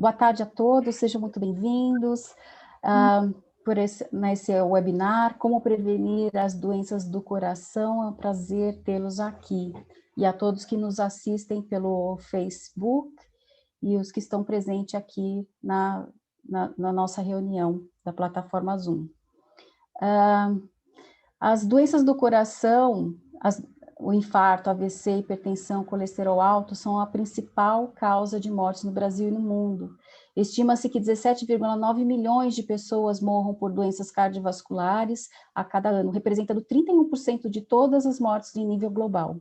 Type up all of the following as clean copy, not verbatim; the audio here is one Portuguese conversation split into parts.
Boa tarde a todos, sejam muito bem-vindos nesse webinar, Como Prevenir as Doenças do Coração. É um prazer tê-los aqui. E a todos que nos assistem pelo Facebook e os que estão presentes aqui na nossa reunião da plataforma Zoom. As doenças do coração, o infarto, AVC, hipertensão, colesterol alto são a principal causa de mortes no Brasil e no mundo. Estima-se que 17,9 milhões de pessoas morram por doenças cardiovasculares a cada ano, representando 31% de todas as mortes em nível global.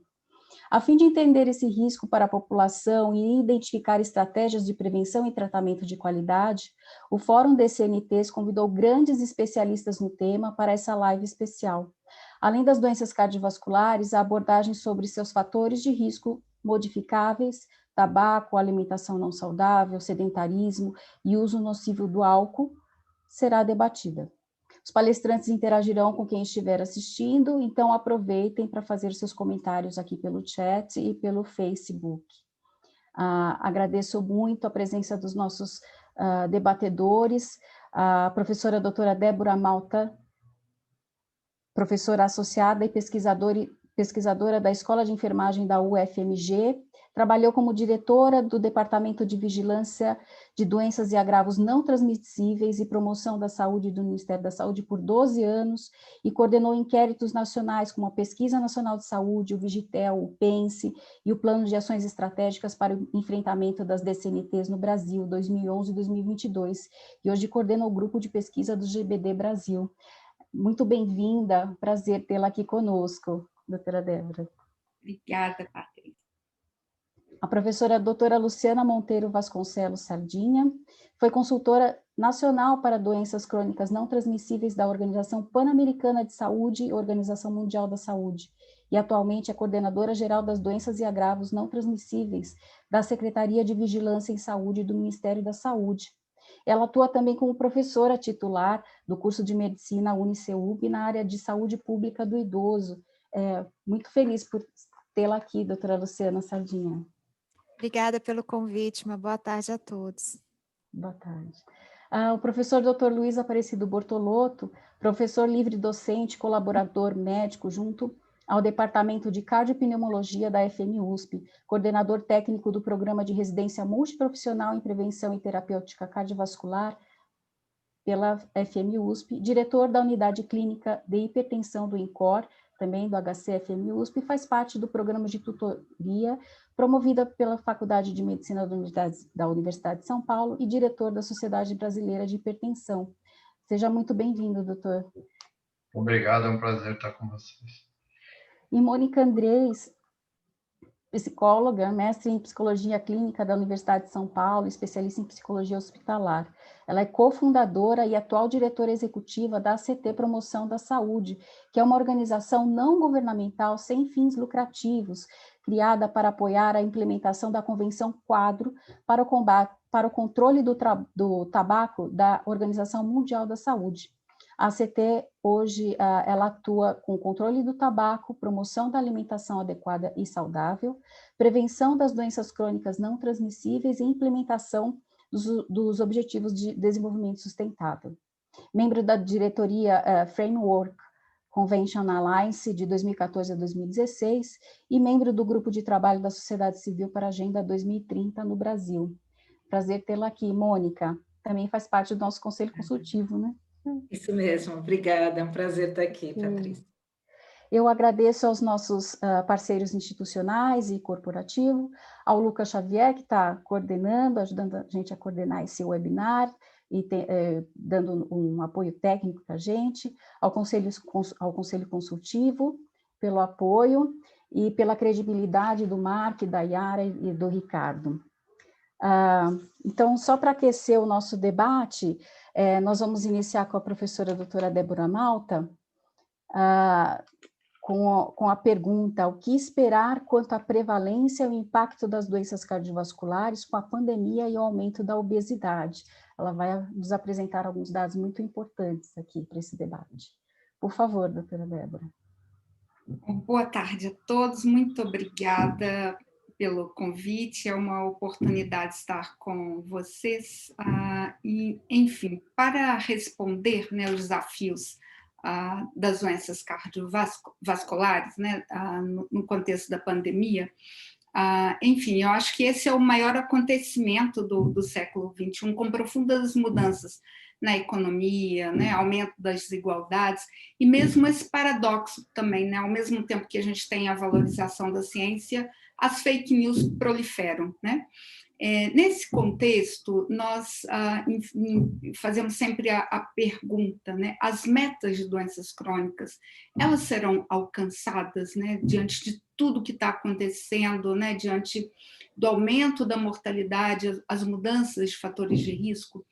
A fim de entender esse risco para a população e identificar estratégias de prevenção e tratamento de qualidade, o Fórum DCNTs convidou grandes especialistas no tema para essa live especial. Além das doenças cardiovasculares, a abordagem sobre seus fatores de risco modificáveis, tabaco, alimentação não saudável, sedentarismo e uso nocivo do álcool será debatida. Os palestrantes interagirão com quem estiver assistindo, então aproveitem para fazer seus comentários aqui pelo chat e pelo Facebook. Agradeço muito a presença dos nossos debatedores, a professora doutora Débora Malta, professora associada e pesquisadora da Escola de Enfermagem da UFMG, trabalhou como diretora do Departamento de Vigilância de Doenças e Agravos Não Transmissíveis e Promoção da Saúde do Ministério da Saúde por 12 anos e coordenou inquéritos nacionais como a Pesquisa Nacional de Saúde, o Vigitel, o PENSE e o Plano de Ações Estratégicas para o Enfrentamento das DCNTs no Brasil, 2011 e 2022, e hoje coordena o grupo de pesquisa do GBD Brasil. Muito bem-vinda, prazer tê-la aqui conosco, doutora Débora. Obrigada, Patrícia. A professora doutora Luciana Monteiro Vasconcelos Sardinha foi consultora nacional para doenças crônicas não transmissíveis da Organização Pan-Americana de Saúde e Organização Mundial da Saúde, e atualmente é coordenadora geral das doenças e agravos não transmissíveis da Secretaria de Vigilância em Saúde do Ministério da Saúde. Ela atua também como professora titular do curso de Medicina UniCeub na área de Saúde Pública do Idoso. Muito feliz por tê-la aqui, doutora Luciana Sardinha. Obrigada pelo convite, uma boa tarde a todos. Boa tarde. O professor Dr. Luiz Aparecido Bortolotto, professor livre docente, colaborador médico junto ao Departamento de Cardiopneumologia da FMUSP, coordenador técnico do Programa de Residência Multiprofissional em Prevenção e Terapêutica Cardiovascular pela FMUSP, diretor da Unidade Clínica de Hipertensão do INCOR, também do HCFMUSP, faz parte do programa de tutoria promovida pela Faculdade de Medicina da Universidade de São Paulo e diretor da Sociedade Brasileira de Hipertensão. Seja muito bem-vindo, doutor. Obrigado, é um prazer estar com vocês. E Mônica Andrés, psicóloga, mestre em Psicologia Clínica da Universidade de São Paulo, especialista em Psicologia Hospitalar. Ela é cofundadora e atual diretora executiva da ACT Promoção da Saúde, que é uma organização não governamental sem fins lucrativos, criada para apoiar a implementação da Convenção Quadro para o combate, para o controle do tabaco da Organização Mundial da Saúde. A ACT, hoje, ela atua com o controle do tabaco, promoção da alimentação adequada e prevenção das doenças crônicas não transmissíveis e implementação dos Objetivos de Desenvolvimento Sustentável. Membro da diretoria Framework Convention Alliance de 2014 a 2016 e membro do grupo de trabalho da Sociedade Civil para a Agenda 2030 no Brasil. Prazer tê-la aqui, Mônica. Também faz parte do nosso conselho consultivo, né? Isso mesmo, obrigada, é um prazer estar aqui, Patrícia. Eu agradeço aos nossos parceiros institucionais e corporativos, ao Lucas Xavier, que está coordenando, ajudando a gente a coordenar esse webinar e dando um apoio técnico para a gente, ao Conselho Consultivo, pelo apoio e pela credibilidade do Mark, da Yara e do Ricardo. Então, só para aquecer o nosso debate, nós vamos iniciar com a professora doutora Débora Malta, com a pergunta: o que esperar quanto à prevalência e o impacto das doenças cardiovasculares com a pandemia e o aumento da obesidade? Ela vai nos apresentar alguns dados muito importantes aqui para esse debate. Por favor, doutora Débora. Boa tarde a todos, muito obrigada pelo convite, é uma oportunidade estar com vocês. E, enfim, para responder, né, os desafios das doenças cardiovasculares, né, no contexto da pandemia, enfim, eu acho que esse é o maior acontecimento do século XXI, com profundas mudanças na economia, né, aumento das desigualdades, e mesmo esse paradoxo também, né, ao mesmo tempo que a gente tem a valorização da ciência, as fake news proliferam, né? Nesse contexto, nós fazemos sempre a pergunta, né? As metas de doenças crônicas, elas serão alcançadas, né? Diante de tudo que está acontecendo, né? Diante do aumento da mortalidade, as mudanças de fatores de risco,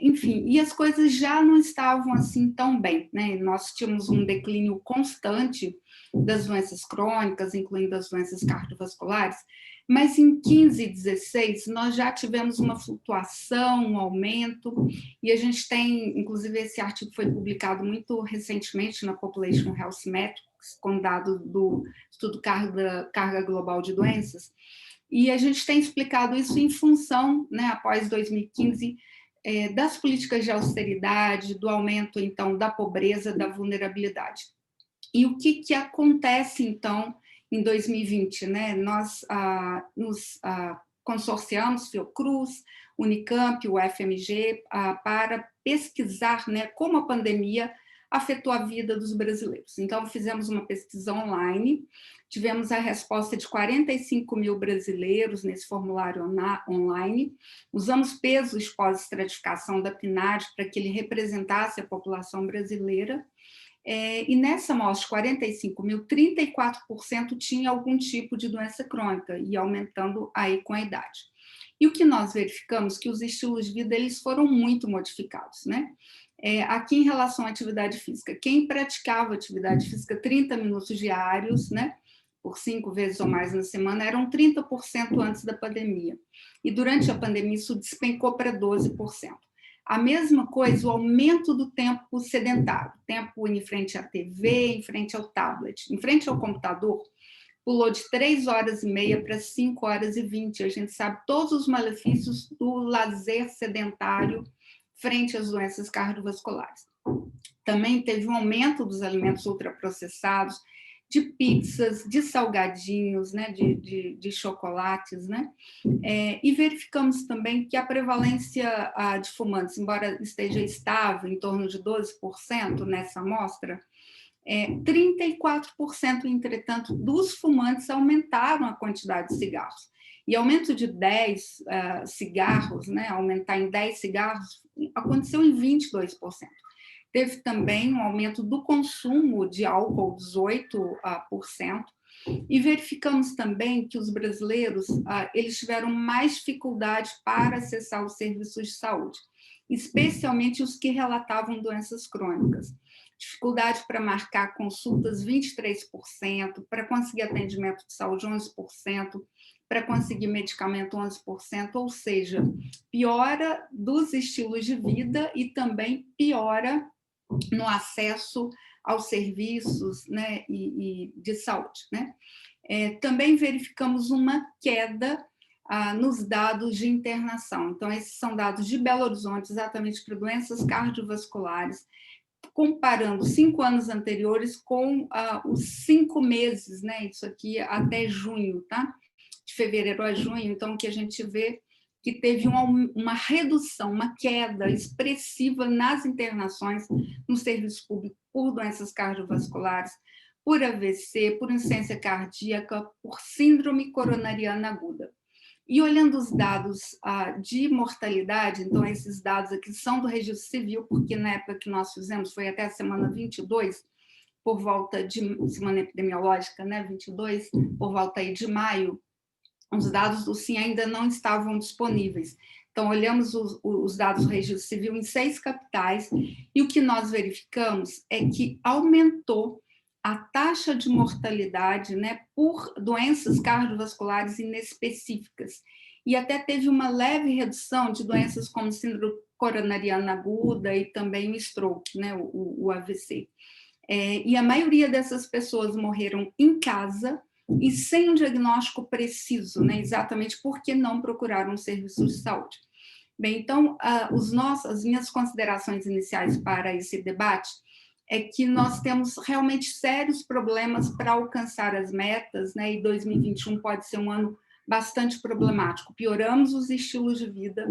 enfim, e as coisas já não estavam assim tão bem, né? Nós tínhamos um declínio constante das doenças crônicas, incluindo as doenças cardiovasculares, mas em 15 e 16 nós já tivemos uma flutuação, um aumento, e a gente tem, inclusive esse artigo foi publicado muito recentemente na Population Health Metrics, com dados do Estudo Carga Global de Doenças, e a gente tem explicado isso em função, né, após 2015, das políticas de austeridade, do aumento, então, da pobreza, da vulnerabilidade. E o que acontece, então, em 2020, né? Nós nos consorciamos, Fiocruz, Unicamp, o FMG, para pesquisar, né, como a pandemia afetou a vida dos brasileiros. Então, fizemos uma pesquisa online, tivemos a resposta de 45 mil brasileiros nesse formulário online, usamos pesos pós-estratificação da PNAD para que ele representasse a população brasileira, e nessa amostra de 45 mil, 34% tinha algum tipo de doença crônica, e aumentando aí com a idade. E o que nós verificamos que os estilos de vida eles foram muito modificados, né? Aqui em relação à atividade física, quem praticava atividade física 30 minutos diários, né, por 5 vezes ou mais na semana, eram 30% antes da pandemia. E durante a pandemia isso despencou para 12%. A mesma coisa, o aumento do tempo sedentário, tempo em frente à TV, em frente ao tablet, em frente ao computador, pulou de 3 horas e meia para 5 horas e 20. A gente sabe todos os malefícios do lazer sedentário frente às doenças cardiovasculares. Também teve um aumento dos alimentos ultraprocessados, de pizzas, de salgadinhos, né, de chocolates, né? E verificamos também que a prevalência de fumantes, embora esteja estável, em torno de 12% nessa amostra, 34%, entretanto, dos fumantes aumentaram a quantidade de cigarros. E aumento de 10 cigarros, né, aumentar em 10 cigarros, aconteceu em 22%. Teve também um aumento do consumo de álcool, 18%, e verificamos também que os brasileiros eles tiveram mais dificuldade para acessar os serviços de saúde, especialmente os que relatavam doenças crônicas. Dificuldade para marcar consultas, 23%, para conseguir atendimento de saúde, 11%, para conseguir medicamento, 11%, ou seja, piora dos estilos de vida e também piora no acesso aos serviços, né, e de saúde, né? Também verificamos uma queda nos dados de internação. Então, esses são dados de Belo Horizonte, exatamente para doenças cardiovasculares, comparando 5 anos anteriores com os 5 meses, né? Isso aqui até junho, tá? De fevereiro a junho. Então, o que a gente vê que teve uma redução, uma queda expressiva nas internações no serviço público por doenças cardiovasculares, por AVC, por insuficiência cardíaca, por síndrome coronariana aguda. E olhando os dados de mortalidade, então esses dados aqui são do registro civil, porque na época que nós fizemos, foi até a semana 22, por volta de semana epidemiológica, né, 22, por volta aí de maio, os dados do SIM ainda não estavam disponíveis. Então, olhamos os dados do registro civil em 6 capitais, e o que nós verificamos é que aumentou a taxa de mortalidade, né, por doenças cardiovasculares inespecíficas, e até teve uma leve redução de doenças como síndrome coronariana aguda e também o stroke, né, o AVC. E a maioria dessas pessoas morreram em casa, e sem um diagnóstico preciso, né? Exatamente porque não procuraram um serviço de saúde. Bem, então, as minhas considerações iniciais para esse debate é que nós temos realmente sérios problemas para alcançar as metas, né? E 2021 pode ser um ano bastante problemático. Pioramos os estilos de vida,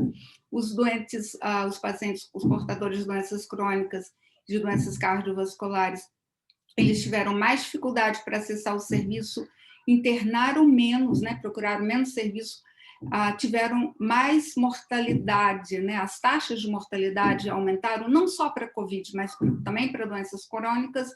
os doentes, os pacientes, os portadores de doenças crônicas, de doenças cardiovasculares, eles tiveram mais dificuldade para acessar o serviço, internaram menos, né? Procuraram menos serviço, tiveram mais mortalidade, né? As taxas de mortalidade aumentaram não só para a Covid, mas também para doenças crônicas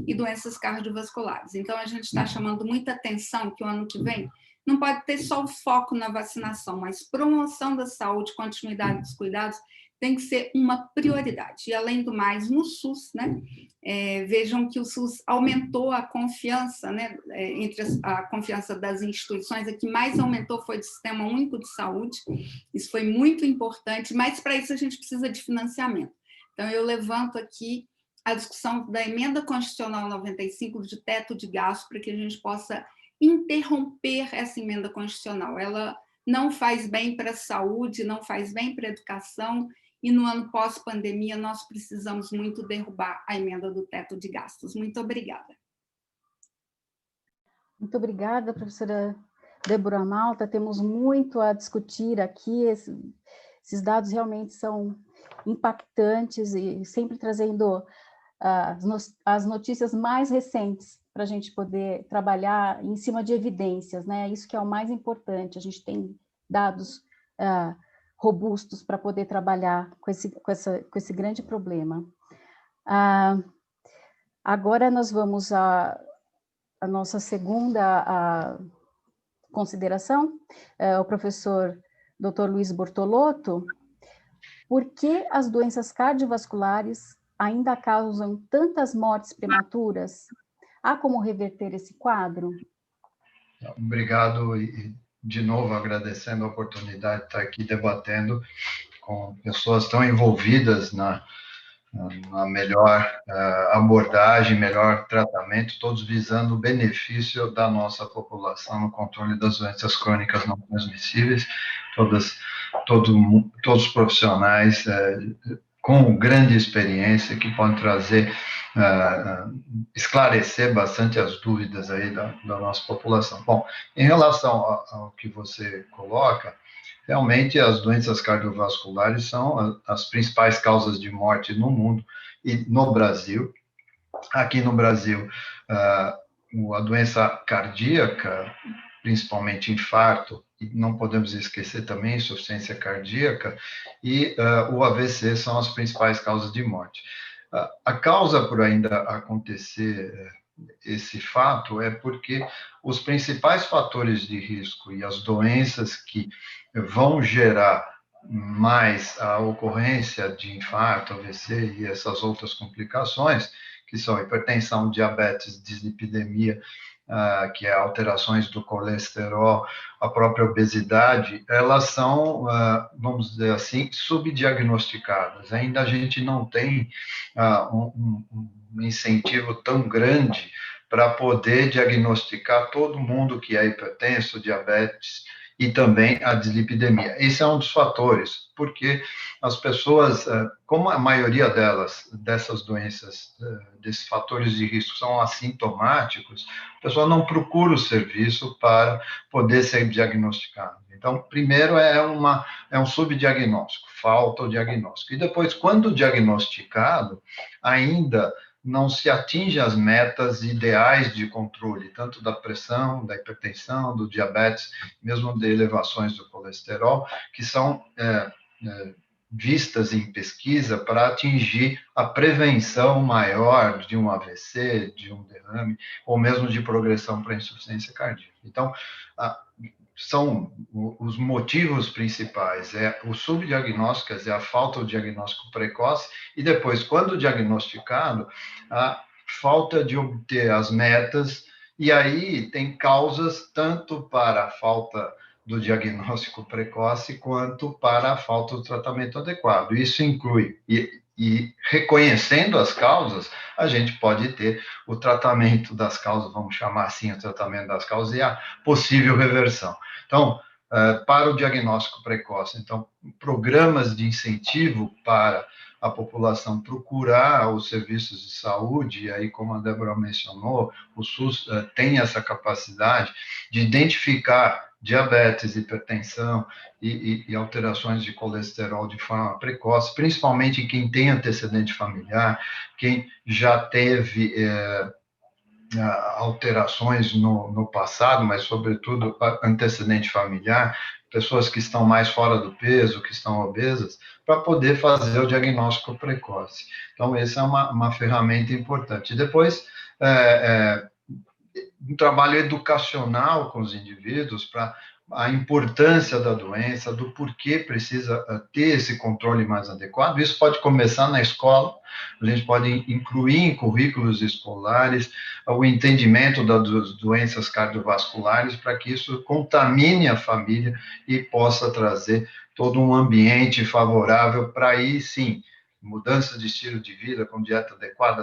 e doenças cardiovasculares. Então, a gente está chamando muita atenção que o ano que vem não pode ter só o foco na vacinação, mas promoção da saúde, continuidade dos cuidados, tem que ser uma prioridade. E, além do mais, no SUS, né? Vejam que o SUS aumentou a confiança, né? A confiança das instituições, a que mais aumentou foi do Sistema Único de Saúde, isso foi muito importante, mas para isso a gente precisa de financiamento. Então, eu levanto aqui a discussão da Emenda Constitucional 95 de teto de gasto, para que a gente possa interromper essa emenda constitucional. Ela não faz bem para a saúde, não faz bem para a educação, e no ano pós-pandemia nós precisamos muito derrubar a emenda do teto de gastos. Muito obrigada. Muito obrigada, professora Débora Malta. Temos muito a discutir aqui. Esses dados realmente são impactantes e sempre trazendo as notícias mais recentes para a gente poder trabalhar em cima de evidências, né? Isso que é o mais importante. A gente tem dados robustos para poder trabalhar com esse grande problema. Agora nós vamos à nossa segunda consideração, o professor Dr. Luiz Bortolotto. Por que as doenças cardiovasculares ainda causam tantas mortes prematuras? Há como reverter esse quadro? Obrigado e, de novo, agradecendo a oportunidade de estar aqui debatendo com pessoas tão envolvidas na melhor abordagem, melhor tratamento, todos visando o benefício da nossa população no controle das doenças crônicas não transmissíveis, todos os profissionais com grande experiência que podem trazer, esclarecer bastante as dúvidas aí da nossa população. Bom, em relação ao que você coloca, realmente as doenças cardiovasculares são as principais causas de morte no mundo e no Brasil. Aqui no Brasil, a doença cardíaca, principalmente infarto, e não podemos esquecer também insuficiência cardíaca, e o AVC são as principais causas de morte. A causa por ainda acontecer esse fato é porque os principais fatores de risco e as doenças que vão gerar mais a ocorrência de infarto, AVC e essas outras complicações, que são hipertensão, diabetes, dislipidemia, que é alterações do colesterol, a própria obesidade, elas são, vamos dizer assim, subdiagnosticadas. Ainda a gente não tem um incentivo tão grande para poder diagnosticar todo mundo que é hipertenso, diabetes e também a dislipidemia. Esse é um dos fatores, porque as pessoas, como a maioria dessas doenças, desses fatores de risco são assintomáticos, a pessoa não procura o serviço para poder ser diagnosticado. Então, primeiro é um subdiagnóstico, falta o diagnóstico. E depois, quando diagnosticado, ainda não se atinge as metas ideais de controle, tanto da pressão, da hipertensão, do diabetes, mesmo de elevações do colesterol, que são vistas em pesquisa para atingir a prevenção maior de um AVC, de um derrame, ou mesmo de progressão para insuficiência cardíaca. Então, são os motivos principais, o subdiagnóstico, é a falta de diagnóstico precoce, e depois, quando diagnosticado, a falta de obter as metas, e aí tem causas tanto para a falta do diagnóstico precoce, quanto para a falta do tratamento adequado. Isso inclui, e E reconhecendo as causas, a gente pode ter o tratamento das causas, vamos chamar assim, o tratamento das causas e a possível reversão. Então, para o diagnóstico precoce, então, programas de incentivo para a população procurar os serviços de saúde, e aí, como a Débora mencionou, o SUS tem essa capacidade de identificar diabetes, hipertensão e alterações de colesterol de forma precoce, principalmente em quem tem antecedente familiar, quem já teve alterações no passado, mas sobretudo antecedente familiar, pessoas que estão mais fora do peso, que estão obesas, para poder fazer o diagnóstico precoce. Então, essa é uma ferramenta importante. Depois, um trabalho educacional com os indivíduos para a importância da doença, do porquê precisa ter esse controle mais adequado. Isso pode começar na escola, a gente pode incluir em currículos escolares o entendimento das doenças cardiovasculares para que isso contamine a família e possa trazer todo um ambiente favorável para aí, sim, mudança de estilo de vida, com dieta adequada,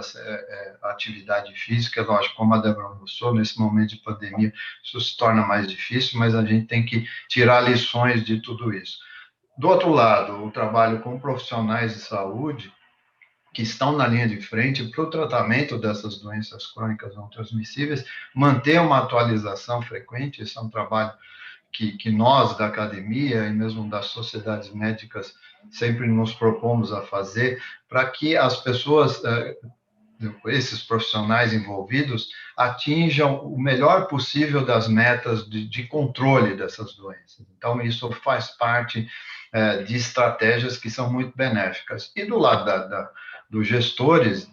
atividade física, lógico, como a Débora mostrou, nesse momento de pandemia, isso se torna mais difícil, mas a gente tem que tirar lições de tudo isso. Do outro lado, o trabalho com profissionais de saúde, que estão na linha de frente para o tratamento dessas doenças crônicas não transmissíveis, manter uma atualização frequente, esse é um trabalho que nós, da academia e mesmo das sociedades médicas, sempre nos propomos a fazer, para que as pessoas, esses profissionais envolvidos, atinjam o melhor possível das metas de controle dessas doenças. Então, isso faz parte de estratégias que são muito benéficas. E do lado dos gestores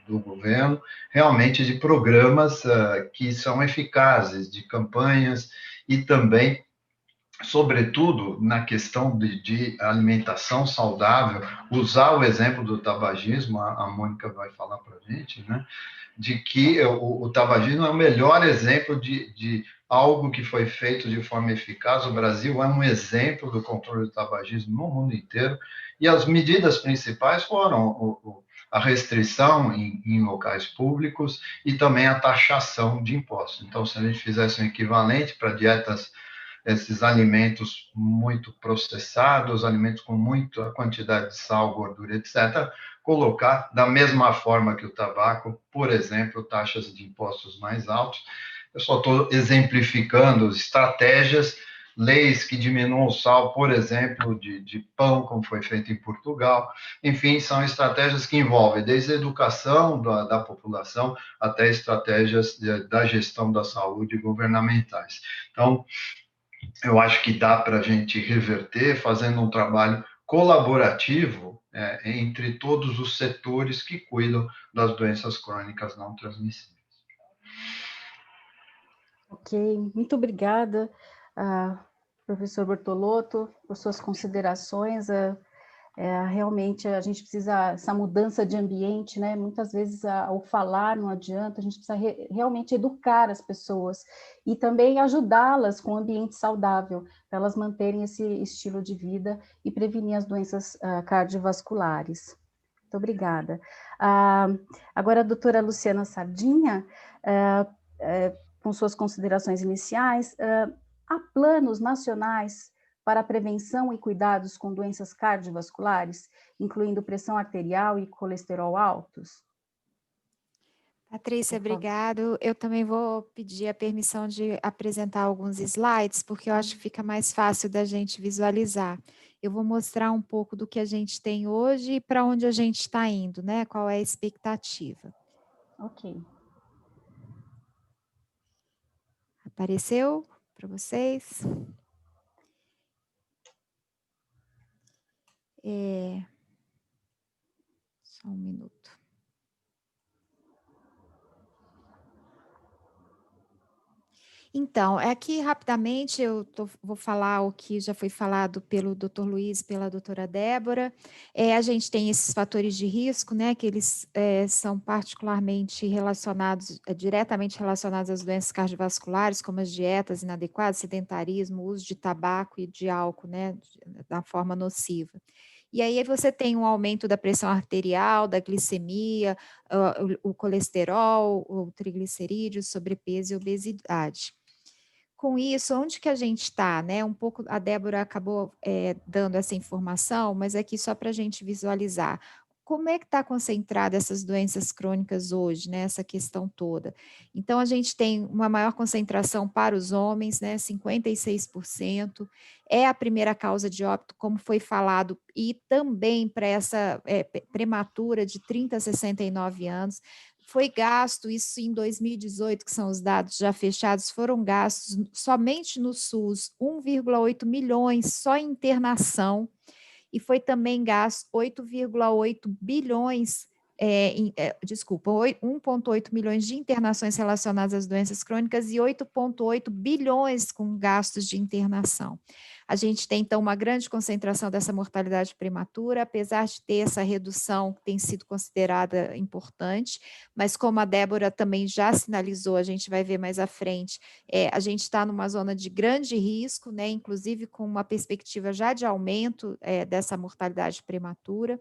do governo, realmente de programas que são eficazes, de campanhas, e também, sobretudo, na questão de alimentação saudável, usar o exemplo do tabagismo, a Mônica vai falar para a gente, né, de que o tabagismo é o melhor exemplo de algo que foi feito de forma eficaz. O Brasil é um exemplo do controle do tabagismo no mundo inteiro, e as medidas principais foram a restrição em locais públicos e também a taxação de impostos. Então, se a gente fizesse um equivalente para dietas, esses alimentos muito processados, alimentos com muita quantidade de sal, gordura, etc., colocar da mesma forma que o tabaco, por exemplo, taxas de impostos mais altos. Eu só estou exemplificando estratégias, leis que diminuam o sal, por exemplo, de pão, como foi feito em Portugal. Enfim, são estratégias que envolvem desde a educação da população até estratégias da gestão da saúde governamentais. Então, eu acho que dá para a gente reverter fazendo um trabalho colaborativo entre todos os setores que cuidam das doenças crônicas não transmissíveis. Ok, muito obrigada, professor Bortolotto, por suas considerações. Realmente a gente precisa, essa mudança de ambiente, né? Muitas vezes ao falar não adianta, a gente precisa realmente educar as pessoas e também ajudá-las com um ambiente saudável, para elas manterem esse estilo de vida e prevenir as doenças cardiovasculares. Muito obrigada. Agora a doutora Luciana Sardinha, com suas considerações iniciais, há planos nacionais para a prevenção e cuidados com doenças cardiovasculares, incluindo pressão arterial e colesterol altos? Patrícia, obrigado. Eu também vou pedir a permissão de apresentar alguns slides, porque eu acho que fica mais fácil da gente visualizar. Eu vou mostrar um pouco do que a gente tem hoje e para onde a gente está indo, né? Qual é a expectativa. Ok. Apareceu para vocês? Só um minuto. Então, aqui rapidamente vou falar o que já foi falado pelo Dr. Luiz e pela doutora Débora. A gente tem esses fatores de risco, né, que eles são particularmente relacionados, diretamente relacionados às doenças cardiovasculares, como as dietas inadequadas, sedentarismo, uso de tabaco e de álcool, né, da forma nociva. E aí você tem um aumento da pressão arterial, da glicemia, o colesterol, o triglicerídeo, sobrepeso e obesidade. Com isso, onde que a gente está, né? Um pouco, a Débora acabou dando essa informação, mas aqui só para a gente visualizar. Como é que está concentrada essas doenças crônicas hoje, né? Essa questão toda. Então, a gente tem uma maior concentração para os homens, né? 56%. É a primeira causa de óbito, como foi falado, e também para essa prematura de 30 a 69 anos. Foi gasto, isso em 2018, que são os dados já fechados, foram gastos somente no SUS 1,8 milhões só em internação, e foi também gasto 8,8 bilhões, 1,8 milhões de internações relacionadas às doenças crônicas e 8,8 bilhões com gastos de internação. A gente tem, então, uma grande concentração dessa mortalidade prematura, apesar de ter essa redução que tem sido considerada importante, mas como a Débora também já sinalizou, a gente vai ver mais à frente, a gente está numa zona de grande risco, né, inclusive com uma perspectiva já de aumento dessa mortalidade prematura.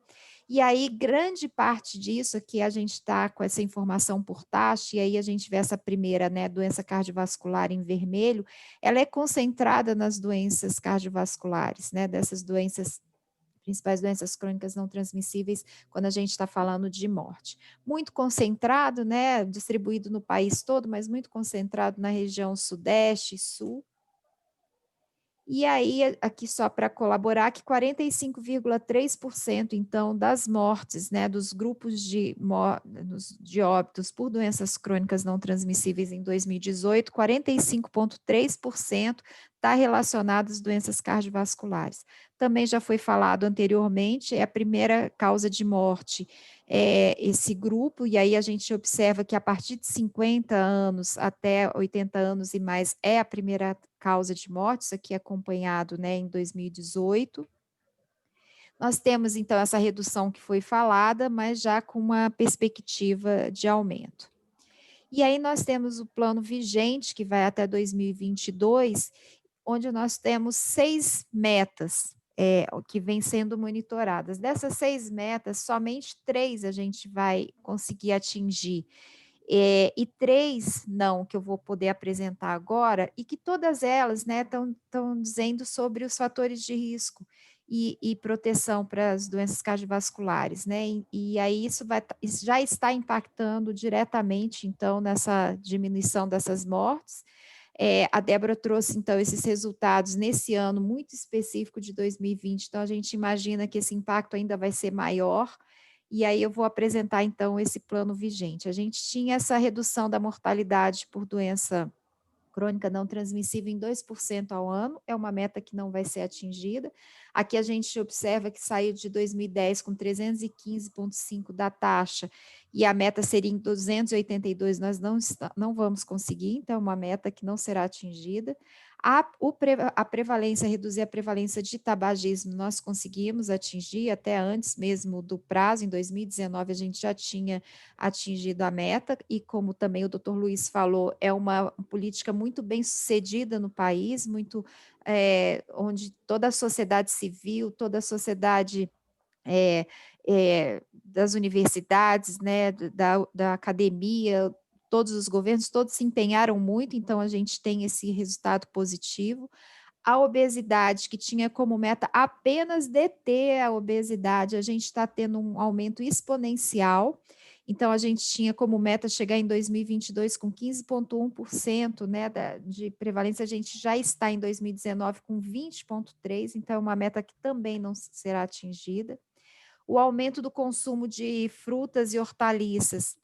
E aí, grande parte disso aqui, a gente está com essa informação por taxa, e aí a gente vê essa primeira, né, doença cardiovascular em vermelho, ela é concentrada nas doenças cardiovasculares, né, dessas doenças, principais doenças crônicas não transmissíveis, quando a gente está falando de morte. Muito concentrado, né, distribuído no país todo, mas muito concentrado na região sudeste e sul. E aí, aqui só para colaborar, que 45,3%, então, das mortes, né, dos grupos de óbitos por doenças crônicas não transmissíveis em 2018, 45,3% está relacionado às doenças cardiovasculares. Também já foi falado anteriormente, é a primeira causa de morte, esse grupo, e aí a gente observa que a partir de 50 anos até 80 anos e mais é a primeira causa de morte, isso aqui é acompanhado, né, em 2018. Nós temos, então, essa redução que foi falada, mas já com uma perspectiva de aumento. E aí nós temos o plano vigente, que vai até 2022, onde nós temos 6 metas que vêm sendo monitoradas. Dessas 6 metas, somente 3 a gente vai conseguir atingir. E 3 não, que eu vou poder apresentar agora, e que todas elas estão dizendo sobre os fatores de risco e proteção para as doenças cardiovasculares, né? E aí isso já está impactando diretamente, então, nessa diminuição dessas mortes. A Débora trouxe, então, esses resultados nesse ano muito específico de 2020, então a gente imagina que esse impacto ainda vai ser maior, e aí eu vou apresentar, então, esse plano vigente. A gente tinha essa redução da mortalidade por doença crônica não transmissível em 2% ao ano, é uma meta que não vai ser atingida. Aqui a gente observa que saiu de 2010 com 315,5 da taxa, e a meta seria em 282, nós não vamos conseguir, então é uma meta que não será atingida. A prevalência, reduzir a prevalência de tabagismo, nós conseguimos atingir até antes mesmo do prazo, em 2019 a gente já tinha atingido a meta, e como também o doutor Luiz falou, é uma política muito bem sucedida no país, muito onde toda a sociedade civil, toda a sociedade das universidades, né, da academia, todos os governos, todos se empenharam muito, então a gente tem esse resultado positivo. A obesidade, que tinha como meta apenas deter a obesidade, a gente está tendo um aumento exponencial. Então, a gente tinha como meta chegar em 2022 com 15,1%, né, de prevalência, a gente já está em 2019 com 20,3%, então é uma meta que também não será atingida. O aumento do consumo de frutas e hortaliças,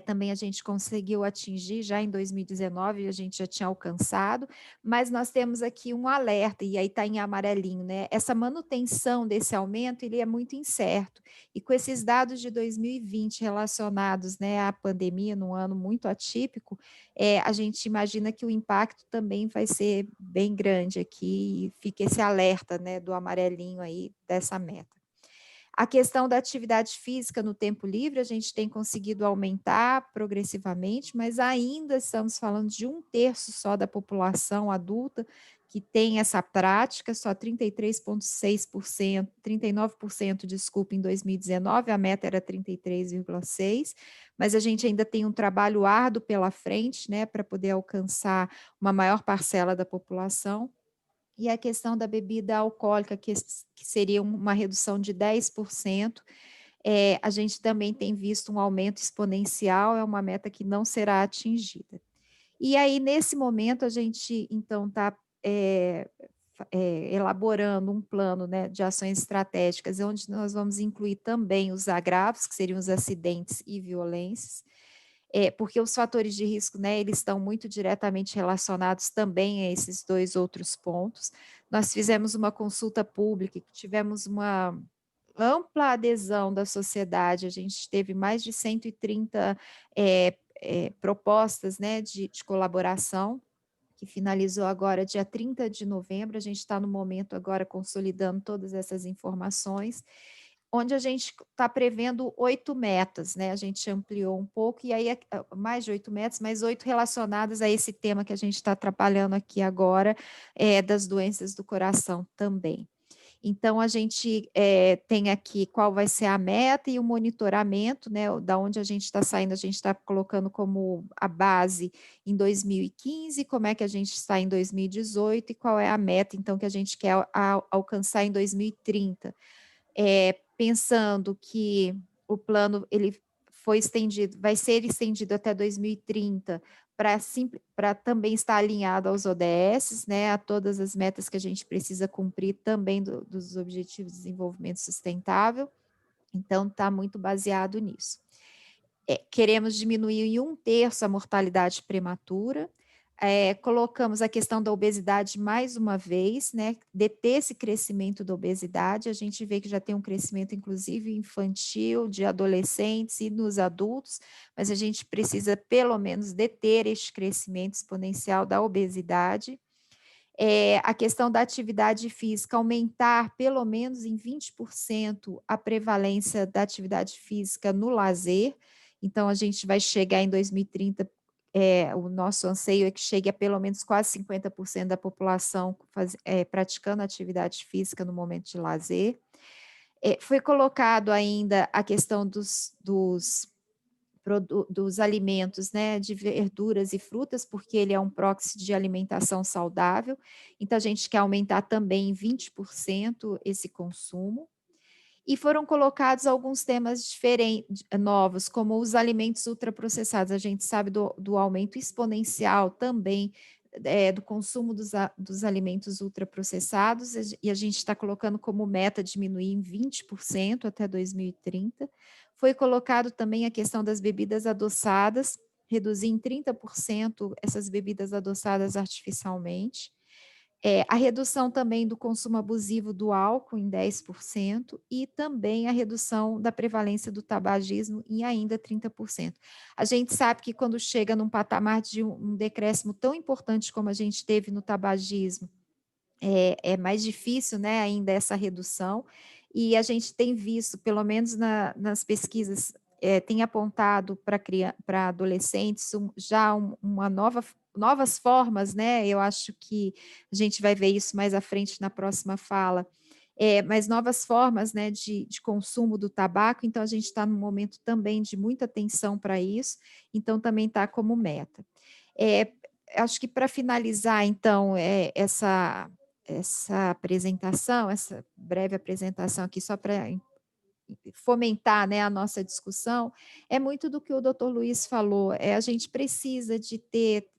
também a gente conseguiu atingir já em 2019, a gente já tinha alcançado, mas nós temos aqui um alerta, e aí está em amarelinho, né? Essa manutenção desse aumento, ele é muito incerto, e com esses dados de 2020 relacionados, né, à pandemia, num ano muito atípico, a gente imagina que o impacto também vai ser bem grande aqui, e fica esse alerta, né, do amarelinho aí dessa meta. A questão da atividade física no tempo livre, a gente tem conseguido aumentar progressivamente, mas ainda estamos falando de 1/3 só da população adulta que tem essa prática, só 33,6%, 39%, desculpa, em 2019, a meta era 33,6%, mas a gente ainda tem um trabalho árduo pela frente, né, para poder alcançar uma maior parcela da população. E a questão da bebida alcoólica, que seria uma redução de 10%, a gente também tem visto um aumento exponencial, é uma meta que não será atingida. E aí, nesse momento, a gente, então, está elaborando um plano, né, de ações estratégicas, onde nós vamos incluir também os agravos, que seriam os acidentes e violências, porque os fatores de risco, né, eles estão muito diretamente relacionados também a esses 2 outros pontos. Nós fizemos uma consulta pública, tivemos uma ampla adesão da sociedade, a gente teve mais de 130 propostas, né, de colaboração, que finalizou agora dia 30 de novembro, a gente está no momento agora consolidando todas essas informações, onde a gente está prevendo 8 metas, né? A gente ampliou um pouco, e aí mais de 8 metas, mas 8 relacionadas a esse tema que a gente está trabalhando aqui agora, das doenças do coração também. Então, a gente tem aqui qual vai ser a meta e o monitoramento, né, da onde a gente está saindo, a gente está colocando como a base em 2015, como é que a gente está em 2018 e qual é a meta, então, que a gente quer alcançar em 2030. Pensando que o plano ele foi estendido, vai ser estendido até 2030, para também estar alinhado aos ODS, né, a todas as metas que a gente precisa cumprir também dos Objetivos de Desenvolvimento Sustentável, então está muito baseado nisso. Queremos diminuir em 1/3 a mortalidade prematura, colocamos a questão da obesidade mais uma vez, né, deter esse crescimento da obesidade, a gente vê que já tem um crescimento, inclusive, infantil, de adolescentes e nos adultos, mas a gente precisa, pelo menos, deter este crescimento exponencial da obesidade. A questão da atividade física, aumentar pelo menos em 20% a prevalência da atividade física no lazer, então a gente vai chegar em 2030, o nosso anseio é que chegue a pelo menos quase 50% da população praticando atividade física no momento de lazer. Foi colocado ainda a questão dos alimentos, né, de verduras e frutas, porque ele é um proxy de alimentação saudável, então a gente quer aumentar também em 20% esse consumo. E foram colocados alguns temas diferentes, novos, como os alimentos ultraprocessados. A gente sabe do aumento exponencial também do consumo dos alimentos ultraprocessados, e a gente está colocando como meta diminuir em 20% até 2030. Foi colocado também a questão das bebidas adoçadas, reduzir em 30% essas bebidas adoçadas artificialmente. A redução também do consumo abusivo do álcool em 10% e também a redução da prevalência do tabagismo em ainda 30%. A gente sabe que quando chega num patamar de um decréscimo tão importante como a gente teve no tabagismo, é mais difícil, né, ainda essa redução, e a gente tem visto, pelo menos nas pesquisas, tem apontado para adolescentes uma novas formas, né, eu acho que a gente vai ver isso mais à frente na próxima fala, mas novas formas, né, de consumo do tabaco, então a gente está num momento também de muita atenção para isso, então também está como meta. Acho que para finalizar, então, essa apresentação, essa breve apresentação aqui, só para fomentar, né, a nossa discussão, é muito do que o doutor Luiz falou, a gente precisa de ter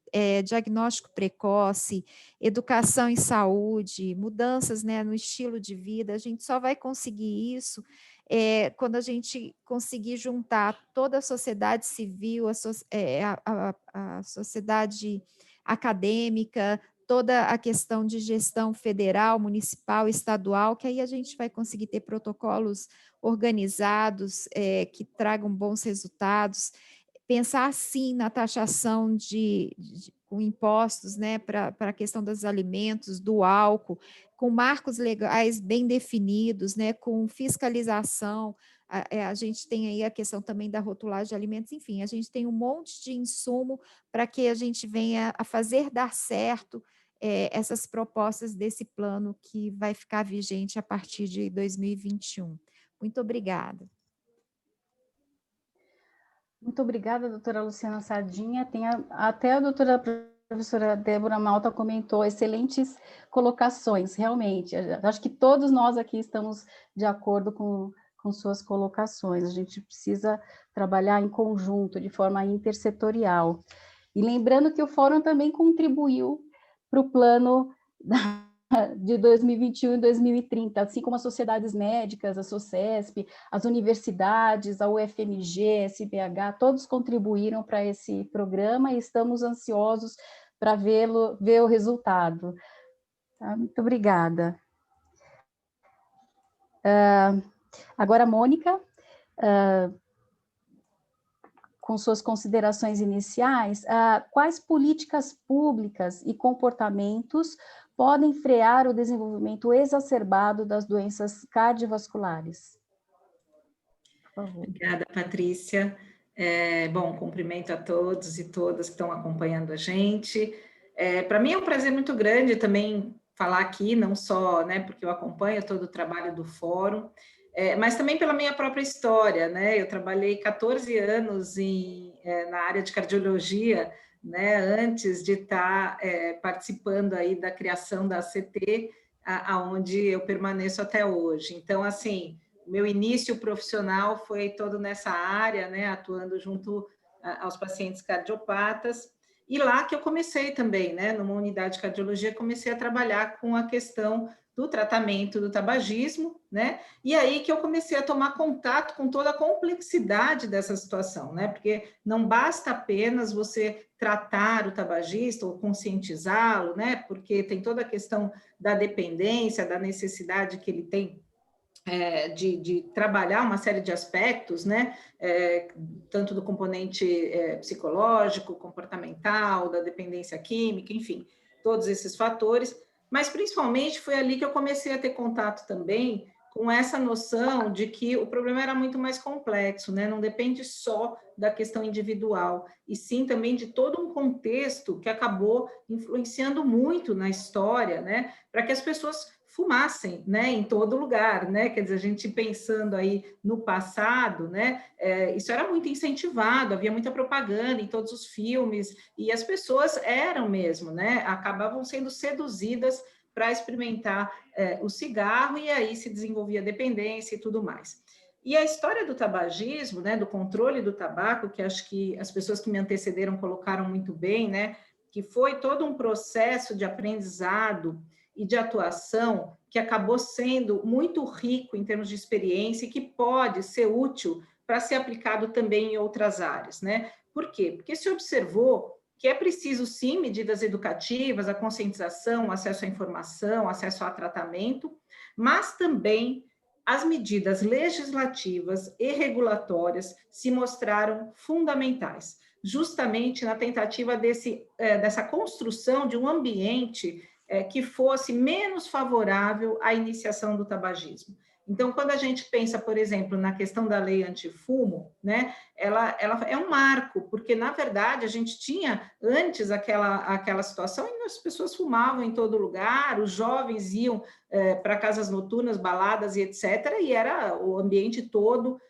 diagnóstico precoce, educação em saúde, mudanças, né, no estilo de vida, a gente só vai conseguir isso quando a gente conseguir juntar toda a sociedade civil, a sociedade acadêmica, toda a questão de gestão federal, municipal, estadual, que aí a gente vai conseguir ter protocolos organizados, que tragam bons resultados, pensar sim na taxação com impostos, né, para a questão dos alimentos, do álcool, com marcos legais bem definidos, né, com fiscalização. A gente tem aí a questão também da rotulagem de alimentos, enfim, a gente tem um monte de insumo para que a gente venha a fazer dar certo essas propostas desse plano que vai ficar vigente a partir de 2021. Muito obrigada. Muito obrigada, doutora Luciana Sardinha. Até a professora Débora Malta comentou excelentes colocações, realmente. Acho que todos nós aqui estamos de acordo com suas colocações. A gente precisa trabalhar em conjunto, de forma intersetorial. E lembrando que o Fórum também contribuiu para o plano de 2021 e 2030, assim como as sociedades médicas, a SOCESP, as universidades, a UFMG, a SBH, todos contribuíram para esse programa e estamos ansiosos para ver o resultado. Tá? Muito obrigada. Agora, Mônica, com suas considerações iniciais, quais políticas públicas e comportamentos podem frear o desenvolvimento exacerbado das doenças cardiovasculares? Por favor. Obrigada, Patrícia. Bom, cumprimento a todos e todas que estão acompanhando a gente. Para mim é um prazer muito grande também falar aqui, não só, né, porque eu acompanho todo o trabalho do Fórum, mas também pela minha própria história, né? Eu trabalhei 14 anos na área de cardiologia, né, antes de estar participando aí da criação da ACT, aonde eu permaneço até hoje. Então, assim, meu início profissional foi todo nessa área, né, atuando junto aos pacientes cardiopatas, e lá que eu comecei também, né, numa unidade de cardiologia, comecei a trabalhar com a questão do tratamento do tabagismo, né? E aí que eu comecei a tomar contato com toda a complexidade dessa situação, né? Porque não basta apenas você tratar o tabagista ou conscientizá-lo, né? Porque tem toda a questão da dependência, da necessidade que ele tem de trabalhar uma série de aspectos, né? Tanto do componente psicológico, comportamental, da dependência química, enfim, todos esses fatores. Mas, principalmente, foi ali que eu comecei a ter contato também com essa noção de que o problema era muito mais complexo, né? Não depende só da questão individual, e sim também de todo um contexto que acabou influenciando muito na história, né? Para que as pessoas fumassem, né, em todo lugar, né, quer dizer, a gente pensando aí no passado, né, isso era muito incentivado, havia muita propaganda em todos os filmes, e as pessoas eram mesmo, né, acabavam sendo seduzidas para experimentar o cigarro, e aí se desenvolvia dependência e tudo mais. E a história do tabagismo, né, do controle do tabaco, que acho que as pessoas que me antecederam colocaram muito bem, né, que foi todo um processo de aprendizado e de atuação que acabou sendo muito rico em termos de experiência e que pode ser útil para ser aplicado também em outras áreas, né? Por quê? Porque se observou que é preciso, sim, medidas educativas, a conscientização, o acesso à informação, acesso a tratamento, mas também as medidas legislativas e regulatórias se mostraram fundamentais, justamente na tentativa dessa construção de um ambiente que fosse menos favorável à iniciação do tabagismo. Então, quando a gente pensa, por exemplo, na questão da lei antifumo, né, ela é um marco, porque, na verdade, a gente tinha antes aquela situação em que as pessoas fumavam em todo lugar, os jovens iam para casas noturnas, baladas e etc., e era o ambiente todo,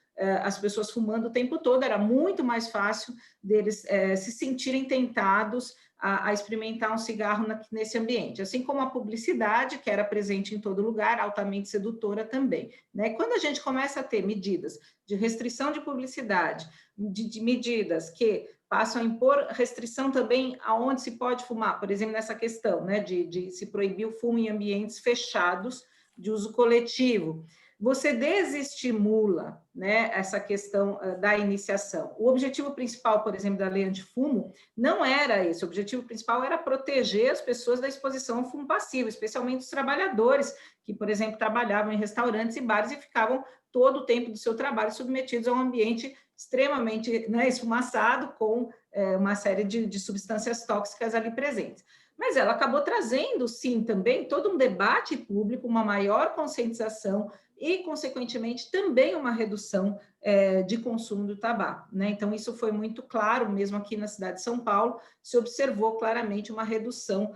as pessoas fumando o tempo todo, era muito mais fácil deles se sentirem tentados a experimentar um cigarro nesse ambiente, assim como a publicidade, que era presente em todo lugar, altamente sedutora também, né? Quando a gente começa a ter medidas de restrição de publicidade, de medidas que passam a impor restrição também aonde se pode fumar, por exemplo, nessa questão, né, de se proibir o fumo em ambientes fechados de uso coletivo, você desestimula, né, essa questão da iniciação. O objetivo principal, por exemplo, da lei antifumo não era esse, o objetivo principal era proteger as pessoas da exposição ao fumo passivo, especialmente os trabalhadores que, por exemplo, trabalhavam em restaurantes e bares e ficavam todo o tempo do seu trabalho submetidos a um ambiente extremamente, né, esfumaçado, com uma série de substâncias tóxicas ali presentes. Mas ela acabou trazendo, sim, também todo um debate público, uma maior conscientização e, consequentemente, também uma redução de consumo do tabaco, né? Então, isso foi muito claro, mesmo aqui na cidade de São Paulo, se observou claramente uma redução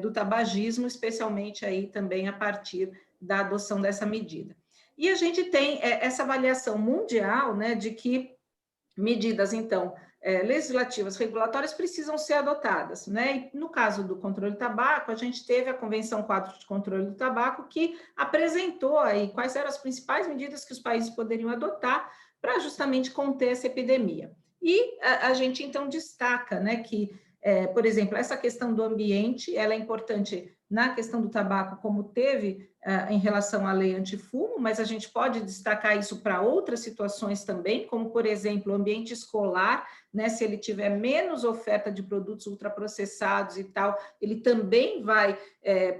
do tabagismo, especialmente aí também a partir da adoção dessa medida. E a gente tem essa avaliação mundial, né, de que medidas, então, legislativas, regulatórias precisam ser adotadas, né? E no caso do controle do tabaco, a gente teve a Convenção Quadro de Controle do Tabaco, que apresentou aí quais eram as principais medidas que os países poderiam adotar para justamente conter essa epidemia. E a gente, então, destaca, né, que, por exemplo, essa questão do ambiente, ela é importante na questão do tabaco, como teve em relação à lei antifumo, mas a gente pode destacar isso para outras situações também, como, por exemplo, o ambiente escolar, né, se ele tiver menos oferta de produtos ultraprocessados e tal, ele também vai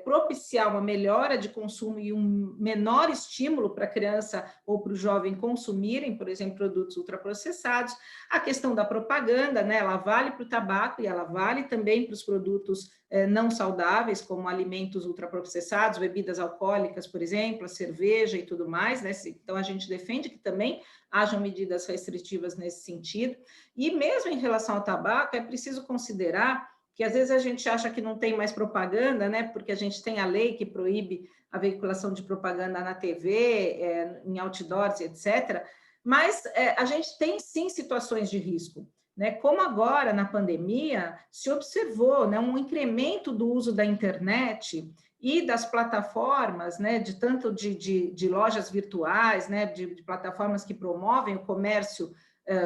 propiciar uma melhora de consumo e um menor estímulo para a criança ou para o jovem consumirem, por exemplo, produtos ultraprocessados. A questão da propaganda, né, ela vale para o tabaco e ela vale também para os produtos não saudáveis, como alimentos ultraprocessados, bebidas alcoólicas, por exemplo, a cerveja e tudo mais, né? Então, a gente defende que também hajam medidas restritivas nesse sentido. E mesmo em relação ao tabaco, é preciso considerar que às vezes a gente acha que não tem mais propaganda, né? Porque a gente tem a lei que proíbe a veiculação de propaganda na TV, em outdoors, etc. Mas a gente tem sim situações de risco, né? Como agora, na pandemia, se observou, né, um incremento do uso da internet e das plataformas, né, de tanto de lojas virtuais, né, de plataformas que promovem o comércio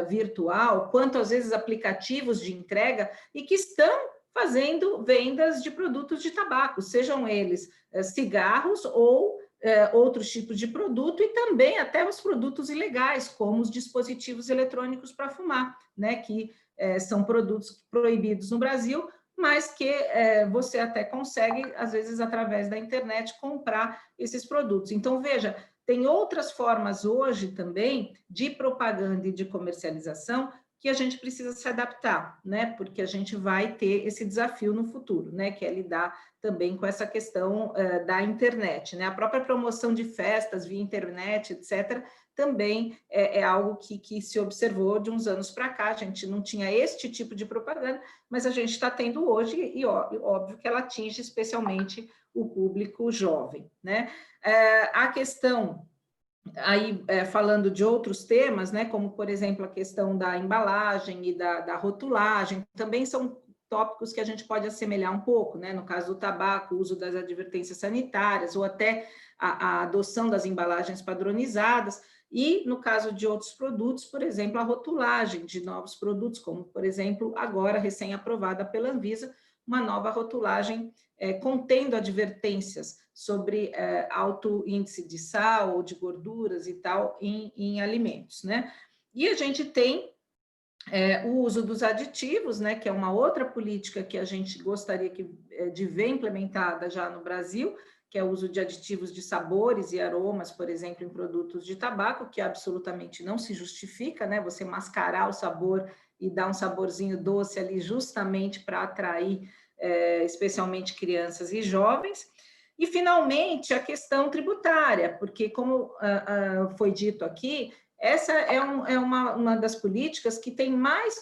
virtual, quanto às vezes aplicativos de entrega, e que estão fazendo vendas de produtos de tabaco, sejam eles cigarros ou outros tipos de produto, e também até os produtos ilegais, como os dispositivos eletrônicos para fumar, né, que são produtos proibidos no Brasil, mas que você até consegue, às vezes, através da internet, comprar esses produtos. Então, veja, tem outras formas hoje também de propaganda e de comercialização que a gente precisa se adaptar, né? Porque a gente vai ter esse desafio no futuro, né? Que é lidar também com essa questão da internet, né? A própria promoção de festas via internet, etc., também é algo que se observou de uns anos para cá. A gente não tinha este tipo de propaganda, mas a gente está tendo hoje, e óbvio que ela atinge especialmente o público jovem, né? A questão, aí falando de outros temas, né, como, por exemplo, a questão da embalagem e da rotulagem, também são tópicos que a gente pode assemelhar um pouco, né? No caso do tabaco, o uso das advertências sanitárias, ou até a adoção das embalagens padronizadas, e no caso de outros produtos, por exemplo, a rotulagem de novos produtos, como, por exemplo, agora recém-aprovada pela Anvisa, uma nova rotulagem contendo advertências sobre alto índice de sal ou de gorduras e tal em alimentos, né? E a gente tem o uso dos aditivos, né, que é uma outra política que a gente gostaria de ver implementada já no Brasil, que é o uso de aditivos de sabores e aromas, por exemplo, em produtos de tabaco, que absolutamente não se justifica, né, você mascarar o sabor e dar um saborzinho doce ali justamente para atrair especialmente crianças e jovens. E, finalmente, a questão tributária, porque, como foi dito aqui, essa é uma das políticas que tem mais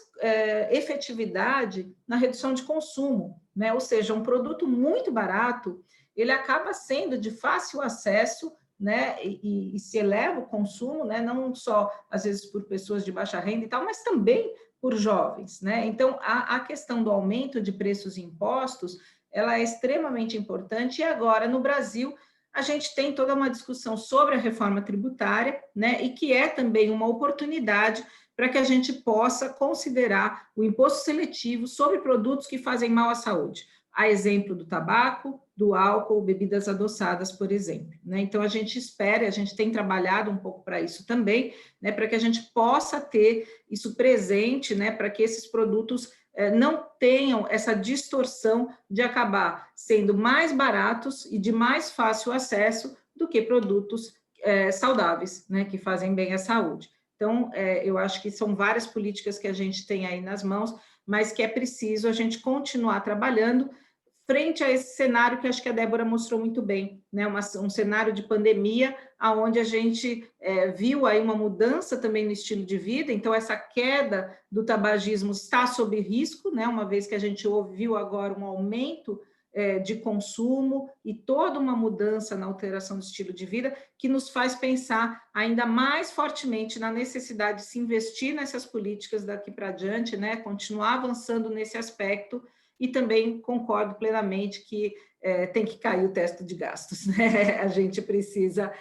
efetividade na redução de consumo, né? Ou seja, um produto muito barato, ele acaba sendo de fácil acesso, né? E se eleva o consumo, né? Não só, às vezes, por pessoas de baixa renda e tal, mas também por jovens, né? Então, a questão do aumento de preços e impostos, ela é extremamente importante, e agora, no Brasil, a gente tem toda uma discussão sobre a reforma tributária, né, e que é também uma oportunidade para que a gente possa considerar o imposto seletivo sobre produtos que fazem mal à saúde, a exemplo do tabaco, do álcool, bebidas adoçadas, por exemplo, né? Então, a gente espera, a gente tem trabalhado um pouco para isso também, né, para que a gente possa ter isso presente, né, para que esses produtos não tenham essa distorção de acabar sendo mais baratos e de mais fácil acesso do que produtos saudáveis, né, que fazem bem à saúde. Então, eu acho que são várias políticas que a gente tem aí nas mãos, mas que é preciso a gente continuar trabalhando frente a esse cenário que acho que a Débora mostrou muito bem, né? Um cenário de pandemia, onde a gente viu aí uma mudança também no estilo de vida, então essa queda do tabagismo está sob risco, né? Uma vez que a gente ouviu agora um aumento de consumo e toda uma mudança na alteração do estilo de vida, que nos faz pensar ainda mais fortemente na necessidade de se investir nessas políticas daqui para diante, né? Continuar avançando nesse aspecto. E também concordo plenamente que tem que cair o teto de gastos, né? A gente precisa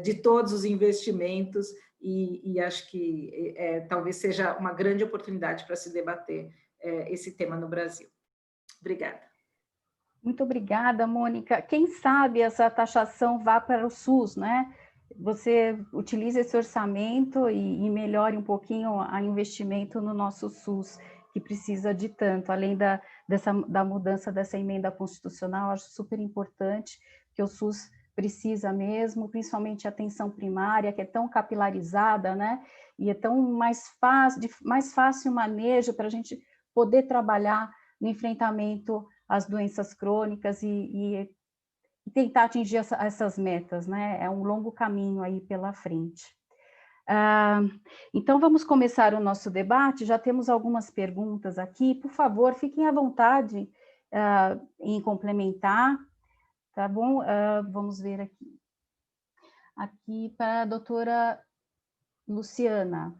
de todos os investimentos e acho que talvez seja uma grande oportunidade para se debater esse tema no Brasil. Obrigada. Muito obrigada, Mônica. Quem sabe essa taxação vá para o SUS, né? Você utilize esse orçamento e melhore um pouquinho o investimento no nosso SUS, que precisa de tanto, além da mudança dessa emenda constitucional, acho super importante, que o SUS precisa mesmo, principalmente a atenção primária, que é tão capilarizada, né? E é tão mais fácil o manejo para a gente poder trabalhar no enfrentamento às doenças crônicas e tentar atingir essas metas, né? É um longo caminho aí pela frente. Então, vamos começar o nosso debate. Já temos algumas perguntas aqui. Por favor, fiquem à vontade em complementar, tá bom? Vamos ver aqui. Aqui para a doutora Luciana.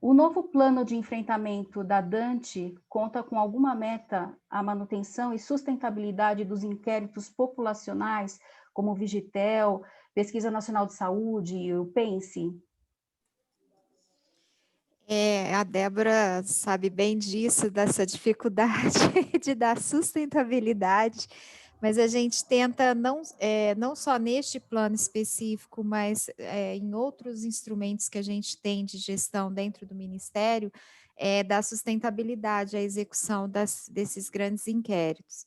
O novo plano de enfrentamento da Dante conta com alguma meta à manutenção e sustentabilidade dos inquéritos populacionais, como o Vigitel, Pesquisa Nacional de Saúde e o PENSE? A Débora sabe bem disso, dessa dificuldade de dar sustentabilidade, mas a gente tenta, não só neste plano específico, mas em outros instrumentos que a gente tem de gestão dentro do Ministério, dar sustentabilidade à execução desses grandes inquéritos.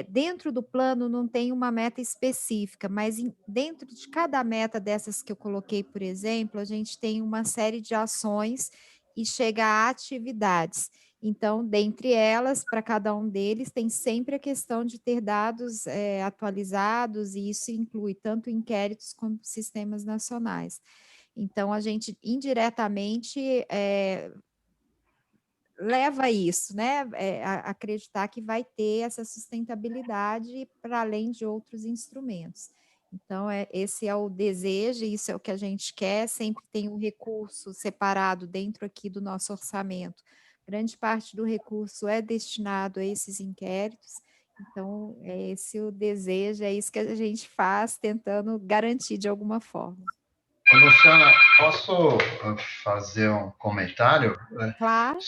Dentro do plano não tem uma meta específica, mas dentro de cada meta dessas que eu coloquei, por exemplo, a gente tem uma série de ações e chega a atividades. Então, dentre elas, para cada um deles, tem sempre a questão de ter dados atualizados, e isso inclui tanto inquéritos como sistemas nacionais. Então, a gente indiretamente leva isso, né? A acreditar que vai ter essa sustentabilidade para além de outros instrumentos. Então, esse é o desejo, isso é o que a gente quer, sempre tem um recurso separado dentro aqui do nosso orçamento. Grande parte do recurso é destinado a esses inquéritos, então, é esse o desejo, é isso que a gente faz, tentando garantir de alguma forma. Luciana, posso fazer um comentário? Claro.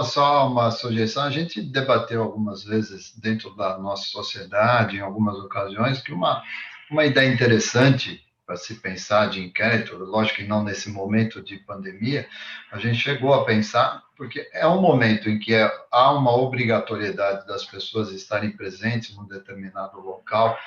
Só uma sugestão, a gente debateu algumas vezes dentro da nossa sociedade, em algumas ocasiões, que uma ideia interessante para se pensar de inquérito, lógico que não nesse momento de pandemia, a gente chegou a pensar, porque é um momento em que há uma obrigatoriedade das pessoas estarem presentes num determinado local,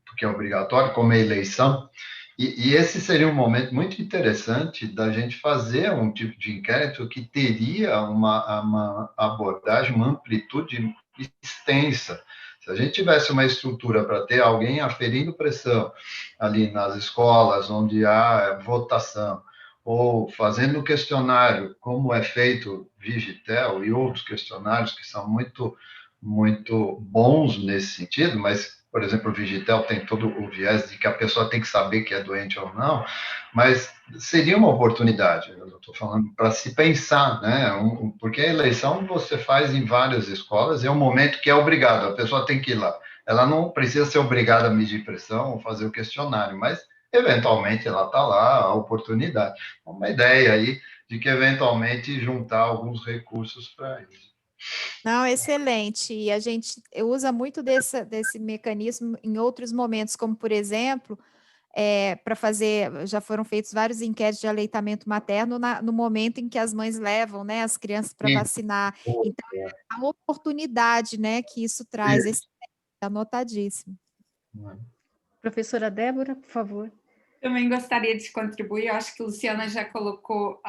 porque é obrigatório, como a eleição. E esse seria um momento muito interessante da gente fazer um tipo de inquérito que teria uma abordagem, uma amplitude extensa. Se a gente tivesse uma estrutura para ter alguém aferindo pressão ali nas escolas onde há votação, ou fazendo questionário, como é feito Vigitel e outros questionários que são muito, muito bons nesse sentido, mas por exemplo, o Vigitel tem todo o viés de que a pessoa tem que saber que é doente ou não, mas seria uma oportunidade, eu estou falando, para se pensar, né? Porque a eleição você faz em várias escolas, é um momento que é obrigado, a pessoa tem que ir lá. Ela não precisa ser obrigada a medir pressão ou fazer o questionário, mas eventualmente ela está lá, a oportunidade. Uma ideia aí de que eventualmente juntar alguns recursos para isso. Não, excelente. E a gente usa muito desse mecanismo em outros momentos, como, por exemplo, para fazer, já foram feitos vários inquéritos de aleitamento materno no momento em que as mães levam, né, as crianças para vacinar. Então, é a oportunidade, né, que isso traz, anotadíssimo. Professora Débora, por favor. Também gostaria de contribuir. Eu acho que a Luciana já colocou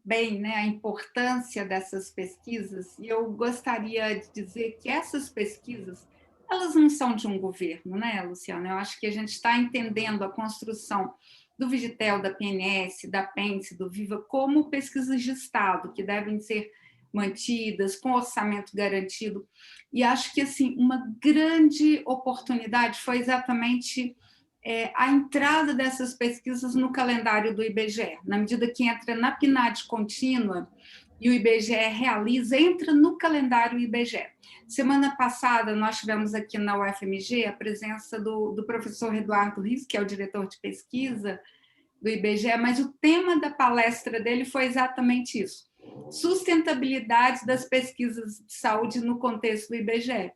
bem, né, a importância dessas pesquisas, e eu gostaria de dizer que essas pesquisas, elas não são de um governo, né, Luciana? Eu acho que a gente está entendendo a construção do Vigitel, da PNS, da PENSE, do Viva, como pesquisas de Estado, que devem ser mantidas, com orçamento garantido. E acho que, assim, uma grande oportunidade foi exatamente a entrada dessas pesquisas no calendário do IBGE. Na medida que entra na PNAD contínua e o IBGE realiza, entra no calendário IBGE. Semana passada, nós tivemos aqui na UFMG a presença do professor Eduardo Riz, que é o diretor de pesquisa do IBGE, mas o tema da palestra dele foi exatamente isso: sustentabilidade das pesquisas de saúde no contexto do IBGE.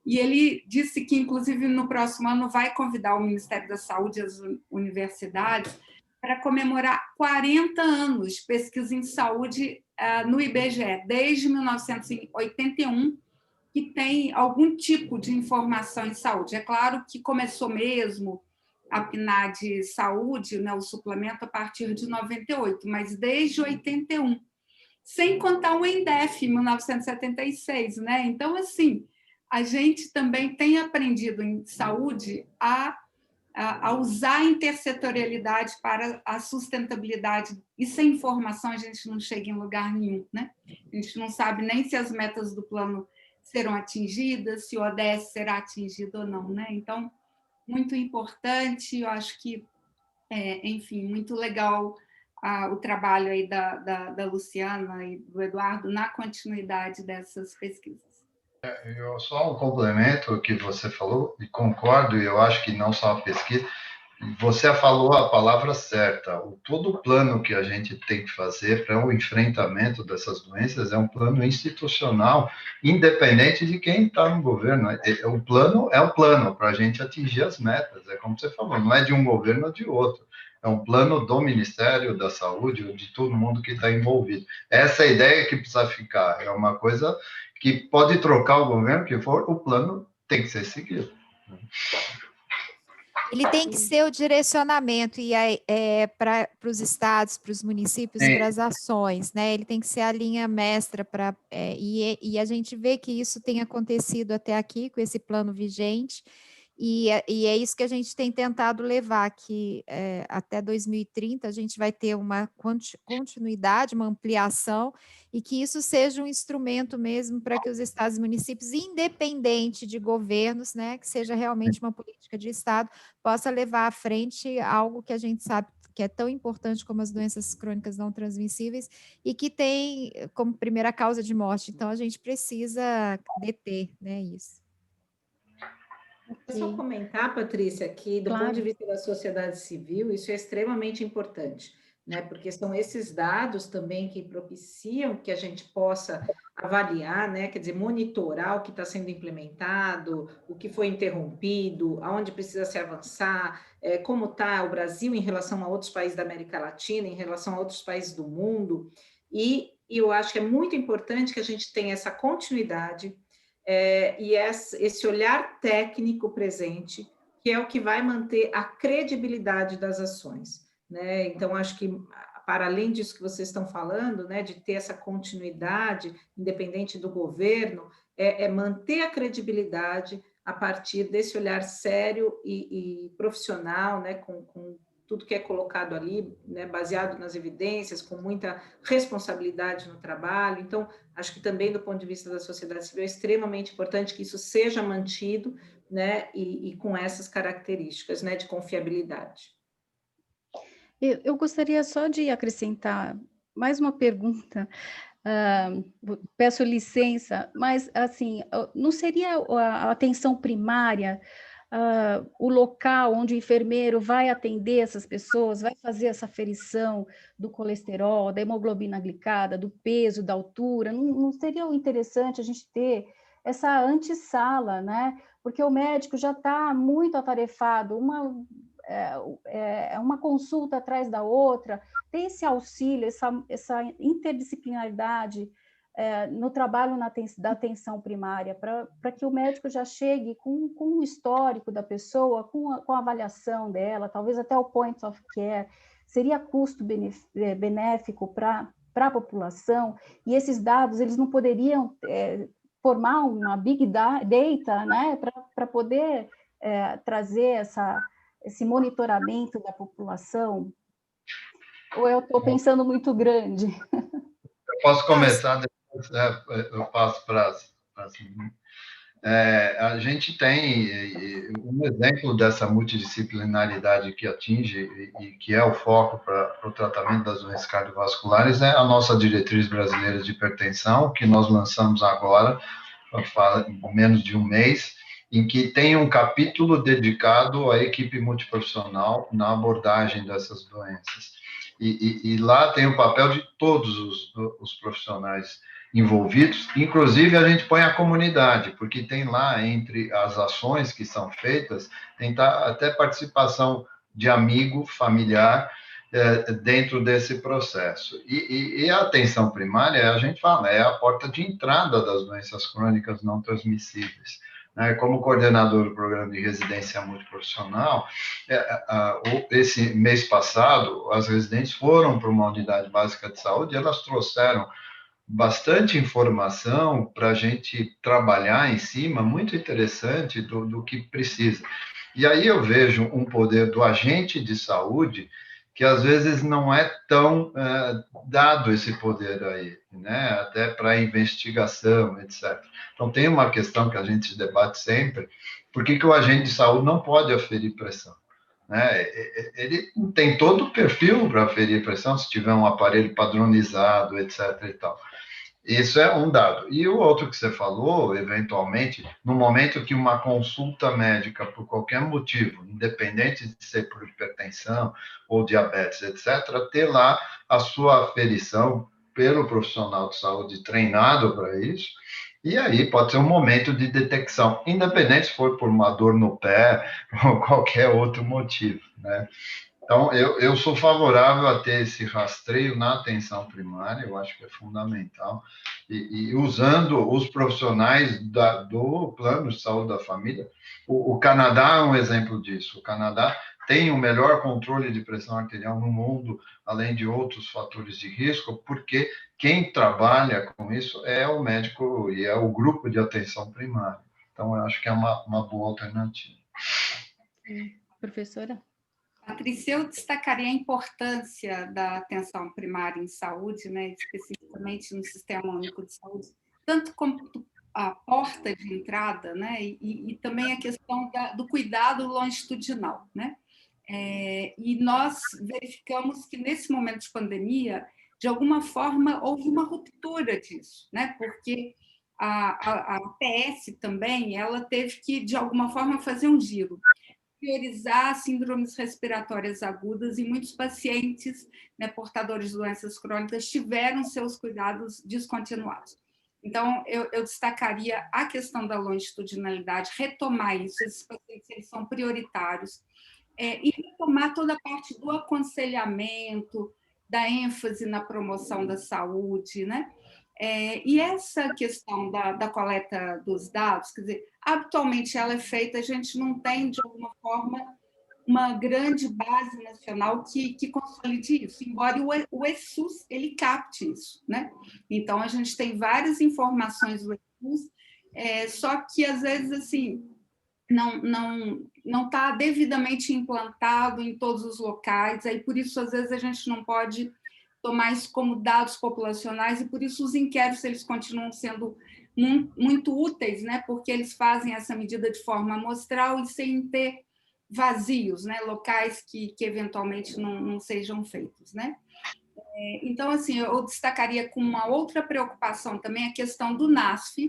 E ele disse que, inclusive, no próximo ano vai convidar o Ministério da Saúde e as universidades para comemorar 40 anos de pesquisa em saúde no IBGE, desde 1981, que tem algum tipo de informação em saúde. É claro que começou mesmo a PNAD Saúde, né, o suplemento, a partir de 98, mas desde 81, sem contar o ENDEF, em 1976, né? Então, assim, a gente também tem aprendido em saúde a usar a intersetorialidade para a sustentabilidade, e sem informação a gente não chega em lugar nenhum, né? A gente não sabe nem se as metas do plano serão atingidas, se o ODS será atingido ou não, né? Então, muito importante, eu acho que, enfim, muito legal o trabalho aí da Luciana e do Eduardo na continuidade dessas pesquisas. Só um complemento ao que você falou, e concordo, e eu acho que não só a pesquisa, você falou a palavra certa. Todo o plano que a gente tem que fazer para o enfrentamento dessas doenças é um plano institucional, independente de quem está no governo. O plano é o plano para a gente atingir as metas. É como você falou, não é de um governo ou de outro. É um plano do Ministério da Saúde ou de todo mundo que está envolvido. Essa é a ideia que precisa ficar. É uma coisa que pode trocar o governo que for, o plano tem que ser seguido. Ele tem que ser o direcionamento e para os estados, para os municípios, para as ações, né? Ele tem que ser a linha mestra e a gente vê que isso tem acontecido até aqui com esse plano vigente. E é isso que a gente tem tentado levar, que até 2030 a gente vai ter uma continuidade, uma ampliação, e que isso seja um instrumento mesmo para que os estados e municípios, independente de governos, né, que seja realmente uma política de Estado, possa levar à frente algo que a gente sabe que é tão importante como as doenças crônicas não transmissíveis e que tem como primeira causa de morte. Então, a gente precisa deter, né, isso. É só comentar, Patrícia, que do ponto de vista da sociedade civil, isso é extremamente importante, né? Porque são esses dados também que propiciam que a gente possa avaliar, né? Quer dizer, monitorar o que está sendo implementado, o que foi interrompido, aonde precisa se avançar, como está o Brasil em relação a outros países da América Latina, em relação a outros países do mundo. E eu acho que é muito importante que a gente tenha essa continuidade, e esse olhar técnico presente, que é o que vai manter a credibilidade das ações, né? Então, acho que, para além disso que vocês estão falando, né, de ter essa continuidade, independente do governo, manter a credibilidade a partir desse olhar sério e profissional, né, com tudo que é colocado ali, né, baseado nas evidências, com muita responsabilidade no trabalho. Então, acho que também do ponto de vista da sociedade civil é extremamente importante que isso seja mantido, né, e com essas características, né, de confiabilidade. Eu gostaria só de acrescentar mais uma pergunta. Peço licença, mas assim, não seria a atenção primária o local onde o enfermeiro vai atender essas pessoas, vai fazer essa aferição do colesterol, da hemoglobina glicada, do peso, da altura? Não seria interessante a gente ter essa antessala, né? Porque o médico já está muito atarefado, uma consulta atrás da outra, ter esse auxílio, essa interdisciplinaridade no trabalho da atenção primária, para que o médico já chegue com o histórico da pessoa, com a avaliação dela, talvez até o point of care, seria custo benéfico para a população, e esses dados eles não poderiam formar uma big data, né, para poder trazer esse monitoramento da população? Ou eu estou pensando muito grande? Eu posso começar, depois eu passo para a gente tem um exemplo dessa multidisciplinaridade que atinge e que é o foco para o tratamento das doenças cardiovasculares, é a nossa diretriz brasileira de hipertensão, que nós lançamos agora, há menos de um mês, em que tem um capítulo dedicado à equipe multiprofissional na abordagem dessas doenças. E lá tem o papel de todos os profissionais envolvidos, inclusive a gente põe a comunidade, porque tem lá, entre as ações que são feitas, tem até participação de amigo, familiar, dentro desse processo. E a atenção primária, a gente fala, é a porta de entrada das doenças crônicas não transmissíveis. Como coordenador do programa de residência multiprofissional, esse mês passado, as residentes foram para uma unidade básica de saúde e elas trouxeram bastante informação para a gente trabalhar em cima, muito interessante do que precisa. E aí eu vejo um poder do agente de saúde que às vezes não é tão dado esse poder aí, né? Até para investigação, etc. Então tem uma questão que a gente debate sempre: por que o agente de saúde não pode aferir pressão? Né? Ele tem todo o perfil para aferir pressão, se tiver um aparelho padronizado, etc. e tal. Isso é um dado. E o outro que você falou, eventualmente, no momento que uma consulta médica, por qualquer motivo, independente de ser por hipertensão ou diabetes, etc., ter lá a sua aferição pelo profissional de saúde treinado para isso, e aí pode ser um momento de detecção, independente se for por uma dor no pé ou qualquer outro motivo, né? Então, eu sou favorável a ter esse rastreio na atenção primária, eu acho que é fundamental, e usando os profissionais do plano de saúde da família. O Canadá é um exemplo disso. O Canadá tem o melhor controle de pressão arterial no mundo, além de outros fatores de risco, porque quem trabalha com isso é o médico e é o grupo de atenção primária. Então, eu acho que é uma boa alternativa. Sim. Professora? Patrícia, eu destacaria a importância da atenção primária em saúde, né, especificamente no Sistema Único de Saúde, tanto como a porta de entrada, né, e também a questão do cuidado longitudinal, né? E nós verificamos que, nesse momento de pandemia, de alguma forma, houve uma ruptura disso, né? Porque a PS também, ela teve que, de alguma forma, fazer um giro, priorizar síndromes respiratórias agudas, e muitos pacientes, né, portadores de doenças crônicas tiveram seus cuidados descontinuados. Então, eu destacaria a questão da longitudinalidade, retomar isso, esses pacientes eles são prioritários, e retomar toda a parte do aconselhamento, da ênfase na promoção da saúde, né? E essa questão da coleta dos dados, quer dizer, habitualmente ela é feita, a gente não tem, de alguma forma, uma grande base nacional que consolide isso, embora o ESUS ele capte isso, né? Então, a gente tem várias informações do ESUS, só que, às vezes, assim, não está devidamente implantado em todos os locais, aí por isso, às vezes, a gente não pode tomar isso como dados populacionais, e por isso os inquéritos eles continuam sendo muito úteis, né? Porque eles fazem essa medida de forma amostral e sem ter vazios, né? Locais que eventualmente não sejam feitos, né? Então, assim, eu destacaria com uma outra preocupação também a questão do NASF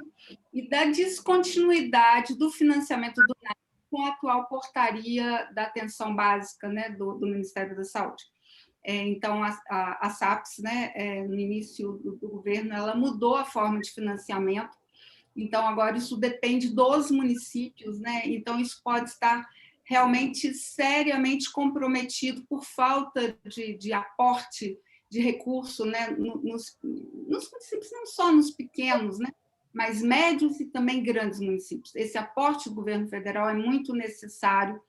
e da descontinuidade do financiamento do NASF com a atual portaria da atenção básica, né, do Ministério da Saúde. Então, a SAPS, né, no início do governo, ela mudou a forma de financiamento, então agora isso depende dos municípios, né? Então isso pode estar realmente seriamente comprometido por falta de aporte de recurso, né, nos municípios, não só nos pequenos, né, mas médios e também grandes municípios. Esse aporte do governo federal é muito necessário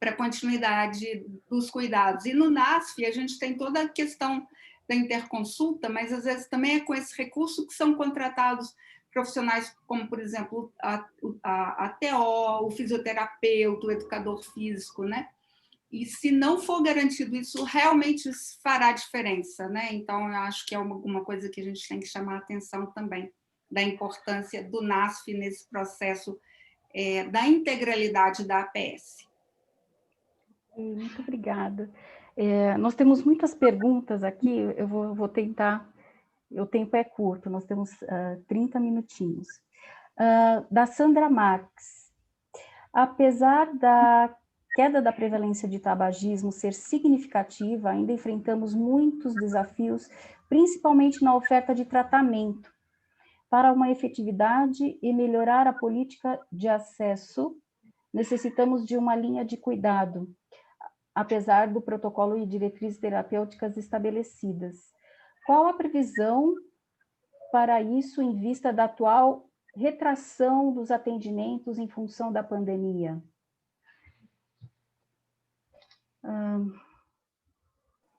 para a continuidade dos cuidados. E no NASF, a gente tem toda a questão da interconsulta, mas às vezes também é com esse recurso que são contratados profissionais como, por exemplo, a TO, o fisioterapeuta, o educador físico, né? E se não for garantido isso, realmente fará diferença, né? Então, eu acho que é uma coisa que a gente tem que chamar a atenção também, da importância do NASF nesse processo da integralidade da APS. Muito obrigada. Nós temos muitas perguntas aqui, eu vou tentar, o tempo é curto, nós temos 30 minutinhos. Da Sandra Marques. Apesar da queda da prevalência de tabagismo ser significativa, ainda enfrentamos muitos desafios, principalmente na oferta de tratamento. Para uma efetividade e melhorar a política de acesso, necessitamos de uma linha de cuidado, apesar do protocolo e diretrizes terapêuticas estabelecidas. Qual a previsão para isso em vista da atual retração dos atendimentos em função da pandemia?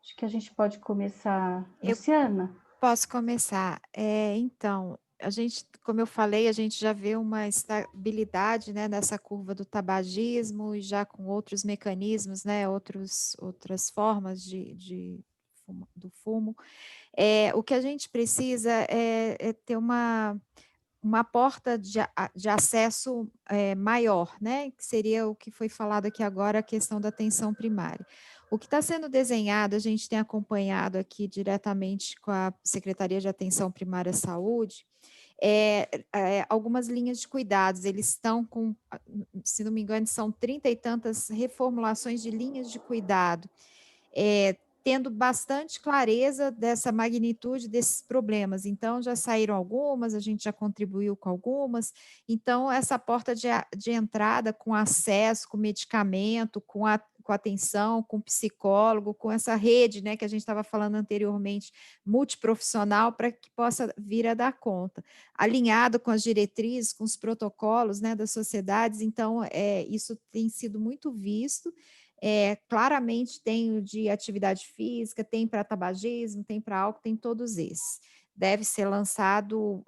Acho que a gente pode começar. Luciana? Posso começar. Então, a gente, como eu falei, a gente já vê uma estabilidade, né, nessa curva do tabagismo e já com outros mecanismos, né, outras formas do fumo. O que a gente precisa é ter uma porta de acesso maior, né? Que seria o que foi falado aqui agora, a questão da atenção primária. O que está sendo desenhado, a gente tem acompanhado aqui diretamente com a Secretaria de Atenção Primária à Saúde, algumas linhas de cuidados. Eles estão com, se não me engano, são 30 e tantas reformulações de linhas de cuidado, tendo bastante clareza dessa magnitude desses problemas. Então, já saíram algumas, a gente já contribuiu com algumas. Então, essa porta de entrada com acesso, com medicamento, com atenção, com psicólogo, com essa rede, né, que a gente estava falando anteriormente, multiprofissional, para que possa vir a dar conta. Alinhado com as diretrizes, com os protocolos, né, das sociedades. Então, isso tem sido muito visto. Claramente tem o de atividade física, tem para tabagismo, tem para álcool, tem todos esses. Deve ser lançado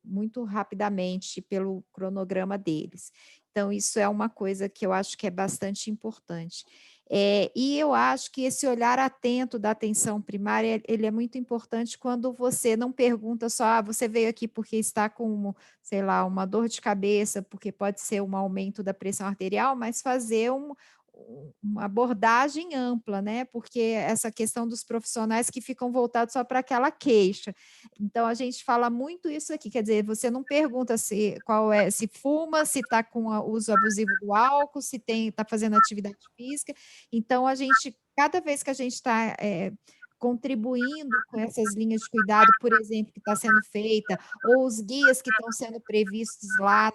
muito rapidamente pelo cronograma deles. Então, isso é uma coisa que eu acho que é bastante importante. E eu acho que esse olhar atento da atenção primária, ele é muito importante quando você não pergunta só, você veio aqui porque está com, sei lá, uma dor de cabeça, porque pode ser um aumento da pressão arterial, mas fazer uma abordagem ampla, né? Porque essa questão dos profissionais que ficam voltados só para aquela queixa. Então, a gente fala muito isso aqui, quer dizer, você não pergunta se fuma, se está com o uso abusivo do álcool, se está fazendo atividade física. Então, cada vez que a gente está contribuindo com essas linhas de cuidado, por exemplo, que está sendo feita, ou os guias que estão sendo previstos lá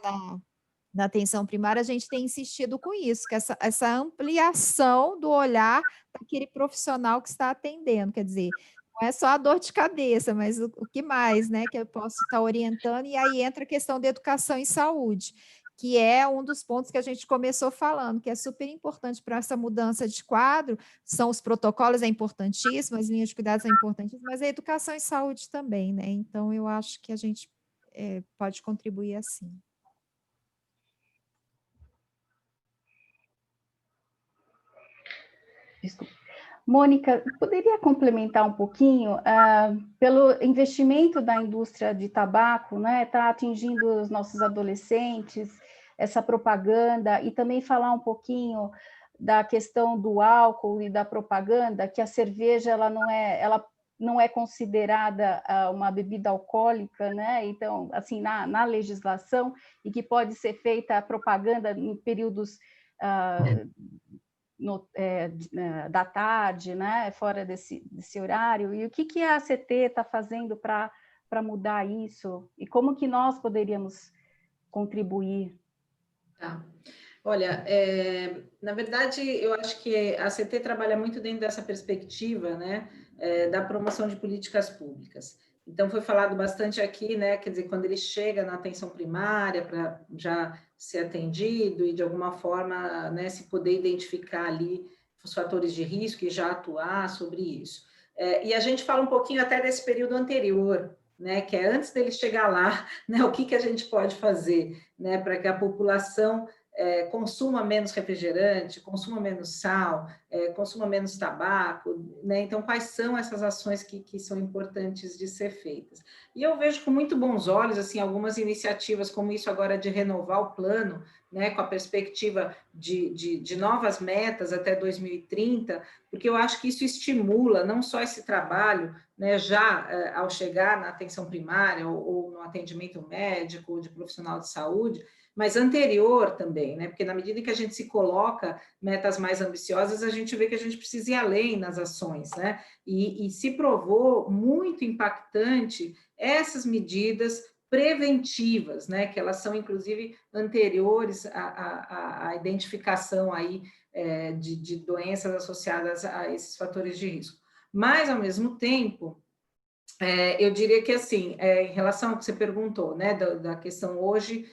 na atenção primária, a gente tem insistido com isso, que essa ampliação do olhar daquele profissional que está atendendo, quer dizer, não é só a dor de cabeça, mas o que mais, né, que eu posso estar orientando, e aí entra a questão da educação em saúde, que é um dos pontos que a gente começou falando, que é super importante para essa mudança de quadro, são os protocolos, é importantíssimo, as linhas de cuidados são importantíssimas, mas a educação em saúde também, né, então eu acho que a gente pode contribuir assim. Desculpa. Mônica, poderia complementar um pouquinho? Pelo investimento da indústria de tabaco, né, está atingindo os nossos adolescentes, essa propaganda, e também falar um pouquinho da questão do álcool e da propaganda, que a cerveja ela não é considerada uma bebida alcoólica, né? Então, assim, na legislação, e que pode ser feita a propaganda em períodos da tarde, né, fora desse horário, e o que a ACT está fazendo para mudar isso, e como que nós poderíamos contribuir? Tá. Olha, na verdade, eu acho que a CT trabalha muito dentro dessa perspectiva, né, da promoção de políticas públicas. Então, foi falado bastante aqui, né, quer dizer, quando ele chega na atenção primária para já ser atendido e, de alguma forma, né, se poder identificar ali os fatores de risco e já atuar sobre isso. E a gente fala um pouquinho até desse período anterior, né, que é antes dele chegar lá, né, o que a gente pode fazer, né, para que a população consuma menos refrigerante, consuma menos sal, consuma menos tabaco, né? Então, quais são essas ações que são importantes de ser feitas? E eu vejo com muito bons olhos, assim, algumas iniciativas como isso agora de renovar o plano, né, com a perspectiva de novas metas até 2030, porque eu acho que isso estimula não só esse trabalho, né, já ao chegar na atenção primária ou no atendimento médico ou de profissional de saúde, mas anterior também, né? Porque na medida em que a gente se coloca metas mais ambiciosas, a gente vê que a gente precisa ir além nas ações, né? E se provou muito impactante essas medidas preventivas, né? Que elas são, inclusive, anteriores à identificação aí de doenças associadas a esses fatores de risco. Mas, ao mesmo tempo, eu diria que, assim, em relação ao que você perguntou, né, da questão hoje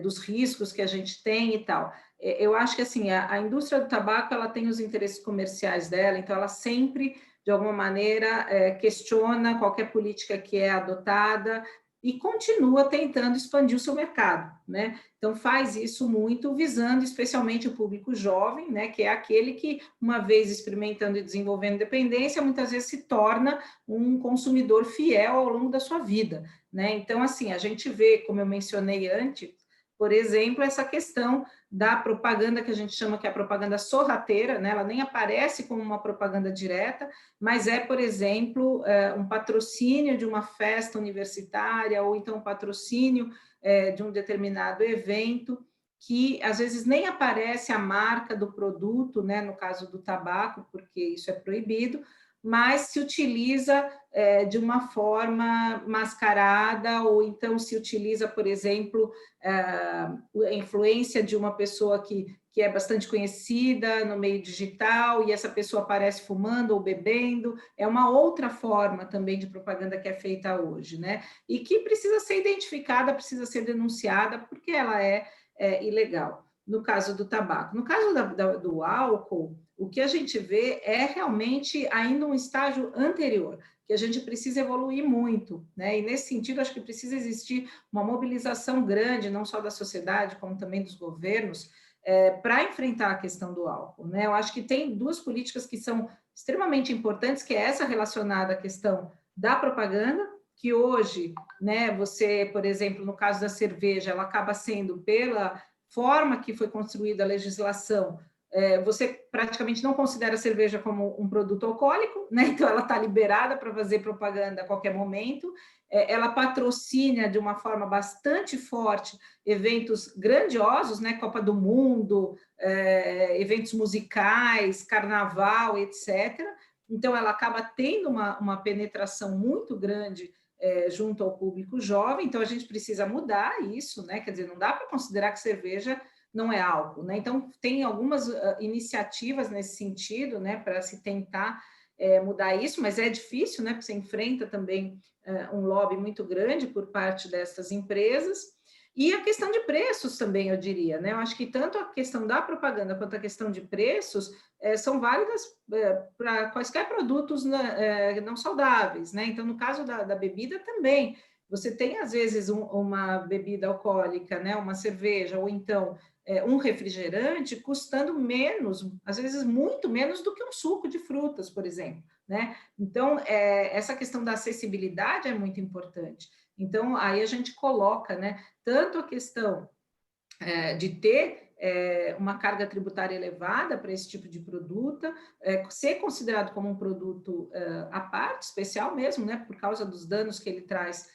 dos riscos que a gente tem e tal, eu acho que, assim, a indústria do tabaco, ela tem os interesses comerciais dela, então ela sempre, de alguma maneira, questiona qualquer política que é adotada e continua tentando expandir o seu mercado, né? Então, faz isso muito visando especialmente o público jovem, né, que é aquele que, uma vez experimentando e desenvolvendo dependência, muitas vezes se torna um consumidor fiel ao longo da sua vida, né? Então, assim, a gente vê, como eu mencionei antes, por exemplo, essa questão da propaganda que a gente chama que é a propaganda sorrateira, né? Ela nem aparece como uma propaganda direta, mas é, por exemplo, um patrocínio de uma festa universitária ou então um patrocínio de um determinado evento que às vezes nem aparece a marca do produto, né? No caso do tabaco, porque isso é proibido, mas se utiliza de uma forma mascarada, ou então se utiliza, por exemplo, a influência de uma pessoa que é bastante conhecida no meio digital, e essa pessoa aparece fumando ou bebendo, é uma outra forma também de propaganda que é feita hoje, né? E que precisa ser identificada, precisa ser denunciada, porque ela é ilegal, no caso do tabaco. No caso do álcool, o que a gente vê é realmente ainda um estágio anterior, que a gente precisa evoluir muito, né? E nesse sentido, acho que precisa existir uma mobilização grande, não só da sociedade, como também dos governos, para enfrentar a questão do álcool, né? Eu acho que tem duas políticas que são extremamente importantes, que é essa relacionada à questão da propaganda, que hoje, né, você, por exemplo, no caso da cerveja, ela acaba sendo, pela forma que foi construída a legislação, você praticamente não considera a cerveja como um produto alcoólico, né? Então ela está liberada para fazer propaganda a qualquer momento, ela patrocina de uma forma bastante forte eventos grandiosos, né? Copa do Mundo, eventos musicais, carnaval, etc. Então ela acaba tendo uma penetração muito grande junto ao público jovem, então a gente precisa mudar isso, né? Quer dizer, não dá para considerar que cerveja não é álcool, né? Então, tem algumas iniciativas nesse sentido, né, para se tentar mudar isso, mas é difícil, né, porque você enfrenta também um lobby muito grande por parte dessas empresas, e a questão de preços também, eu diria, né? Eu acho que tanto a questão da propaganda quanto a questão de preços são válidas para quaisquer produtos não saudáveis, né? Então, no caso da bebida também, você tem, às vezes, uma bebida alcoólica, né, uma cerveja, ou então um refrigerante custando menos, às vezes muito menos do que um suco de frutas, por exemplo, né? Então, essa questão da acessibilidade é muito importante. Então, aí a gente coloca, né, tanto a questão de ter uma carga tributária elevada para esse tipo de produto, ser considerado como um produto à parte, especial mesmo, né, por causa dos danos que ele traz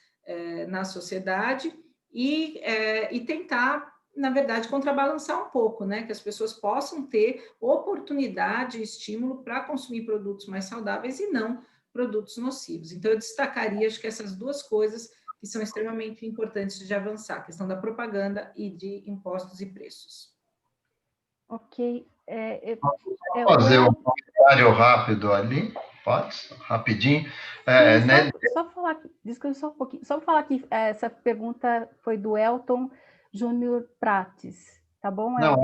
na sociedade, e tentar, na verdade, contrabalançar um pouco, né, que as pessoas possam ter oportunidade e estímulo para consumir produtos mais saudáveis e não produtos nocivos. Então, eu destacaria, acho que essas duas coisas que são extremamente importantes de avançar, a questão da propaganda e de impostos e preços. Ok. Fazer um comentário rápido ali, pode? Rapidinho. Sim, só falar, desculpa só um pouquinho, só falar que essa pergunta foi do Elton Júnior Prates, tá bom, Elton? Não,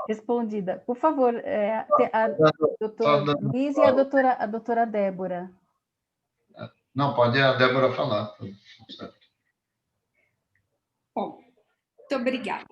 Respondida. Por favor, a doutora Luiz e a doutora Débora. Não, pode a Débora falar. Bom, muito obrigada.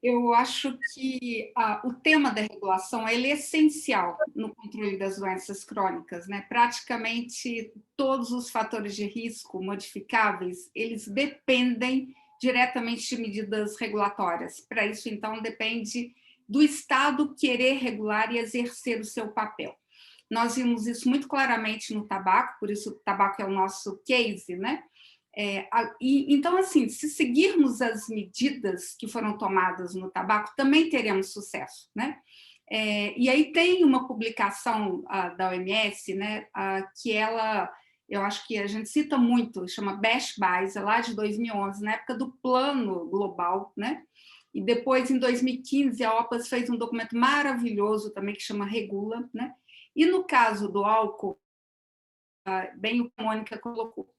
Eu acho que o tema da regulação ele é essencial no controle das doenças crônicas, né? Praticamente todos os fatores de risco modificáveis, eles dependem diretamente de medidas regulatórias. Para isso, então, depende do Estado querer regular e exercer o seu papel. Nós vimos isso muito claramente no tabaco, por isso o tabaco é o nosso case, né? Então, assim, se seguirmos as medidas que foram tomadas no tabaco, também teremos sucesso, né? E aí tem uma publicação da OMS, né, que eu acho que a gente cita muito, chama Best Buys, é lá de 2011, na época do plano global, né? E depois, em 2015, a OPAS fez um documento maravilhoso também, que chama Regula, né? E no caso do álcool, bem o que a Mônica colocou,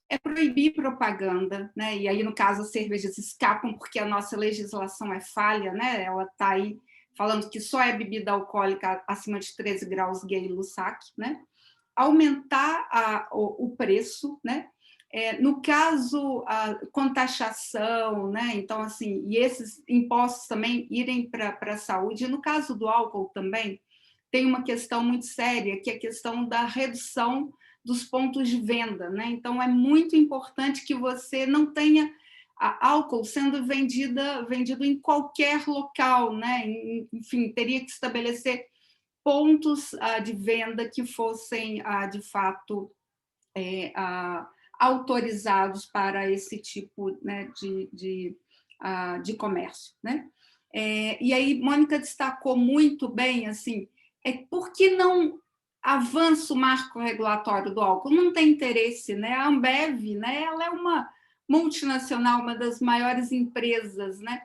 é proibir propaganda, né? E aí, no caso, as cervejas escapam porque a nossa legislação é falha, né? Ela está aí falando que só é bebida alcoólica acima de 13 graus Gay-Lussac, né? Aumentar o preço, né? No caso, com taxação, né? Então, assim, e esses impostos também irem para a saúde. E no caso do álcool também, tem uma questão muito séria, que é a questão da redução dos pontos de venda, né? Então, é muito importante que você não tenha álcool sendo vendido em qualquer local, né? Enfim, teria que estabelecer pontos de venda que fossem, de fato, autorizados para esse tipo, né, de comércio, né? E aí, Mônica destacou muito bem, assim, por que não avança o marco regulatório do álcool? Não tem interesse, né? A Ambev, né, ela é uma multinacional, uma das maiores empresas, né?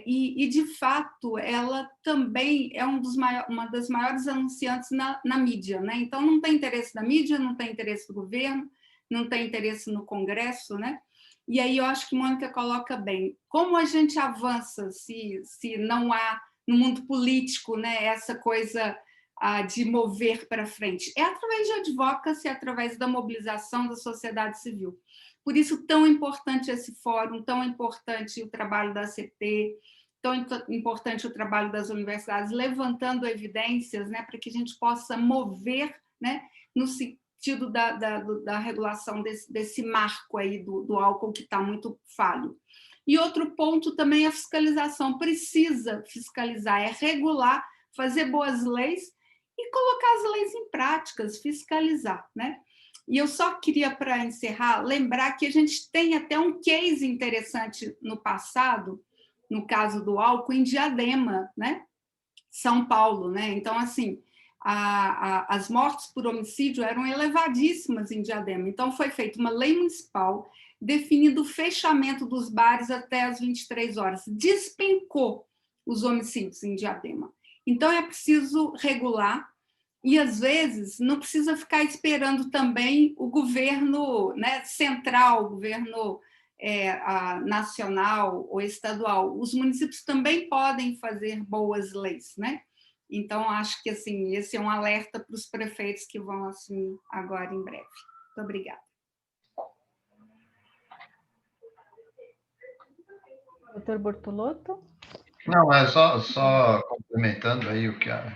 E, de fato, ela também é uma das maiores anunciantes na mídia, né? Então, não tem interesse da mídia, não tem interesse do governo, não tem interesse no Congresso, né? E aí eu acho que Mônica coloca bem. Como a gente avança se não há, no mundo político, né, essa coisa de mover para frente? É através de advocacy, através da mobilização da sociedade civil. Por isso, tão importante esse fórum, tão importante o trabalho da ACT, tão importante o trabalho das universidades, levantando evidências, né, para que a gente possa mover, né, no sentido da regulação desse marco aí do álcool que está muito falho. E outro ponto também é a fiscalização. Precisa fiscalizar, é regular, fazer boas leis e colocar as leis em práticas, fiscalizar, né? E eu só queria, para encerrar, lembrar que a gente tem até um case interessante no passado, no caso do álcool, em Diadema, né? São Paulo, né? Então, assim, as mortes por homicídio eram elevadíssimas em Diadema. Então, foi feita uma lei municipal definindo o fechamento dos bares até as 23 horas. Despencou os homicídios em Diadema. Então, é preciso regular e, às vezes, não precisa ficar esperando também o governo, né, central, o governo nacional ou estadual. Os municípios também podem fazer boas leis, né? Então, acho que assim, esse é um alerta para os prefeitos que vão assumir agora em breve. Muito obrigada. Doutor Bortolotto? Não, é só complementando aí o que a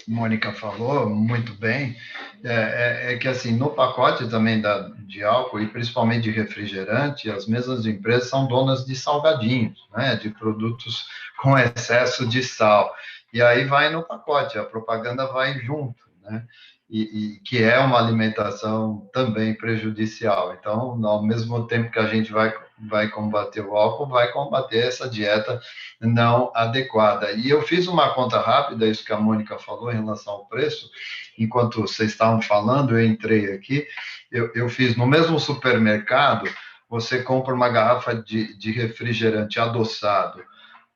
Mônica falou, muito bem, é que assim, no pacote também de álcool, e principalmente de refrigerante, as mesmas empresas são donas de salgadinhos, né, de produtos com excesso de sal, e aí vai no pacote, a propaganda vai junto, né, e que é uma alimentação também prejudicial. Então, ao mesmo tempo que a gente vai combater o álcool, vai combater essa dieta não adequada. E eu fiz uma conta rápida, isso que a Mônica falou em relação ao preço, enquanto vocês estavam falando, eu entrei aqui, eu fiz no mesmo supermercado, você compra uma garrafa de refrigerante adoçado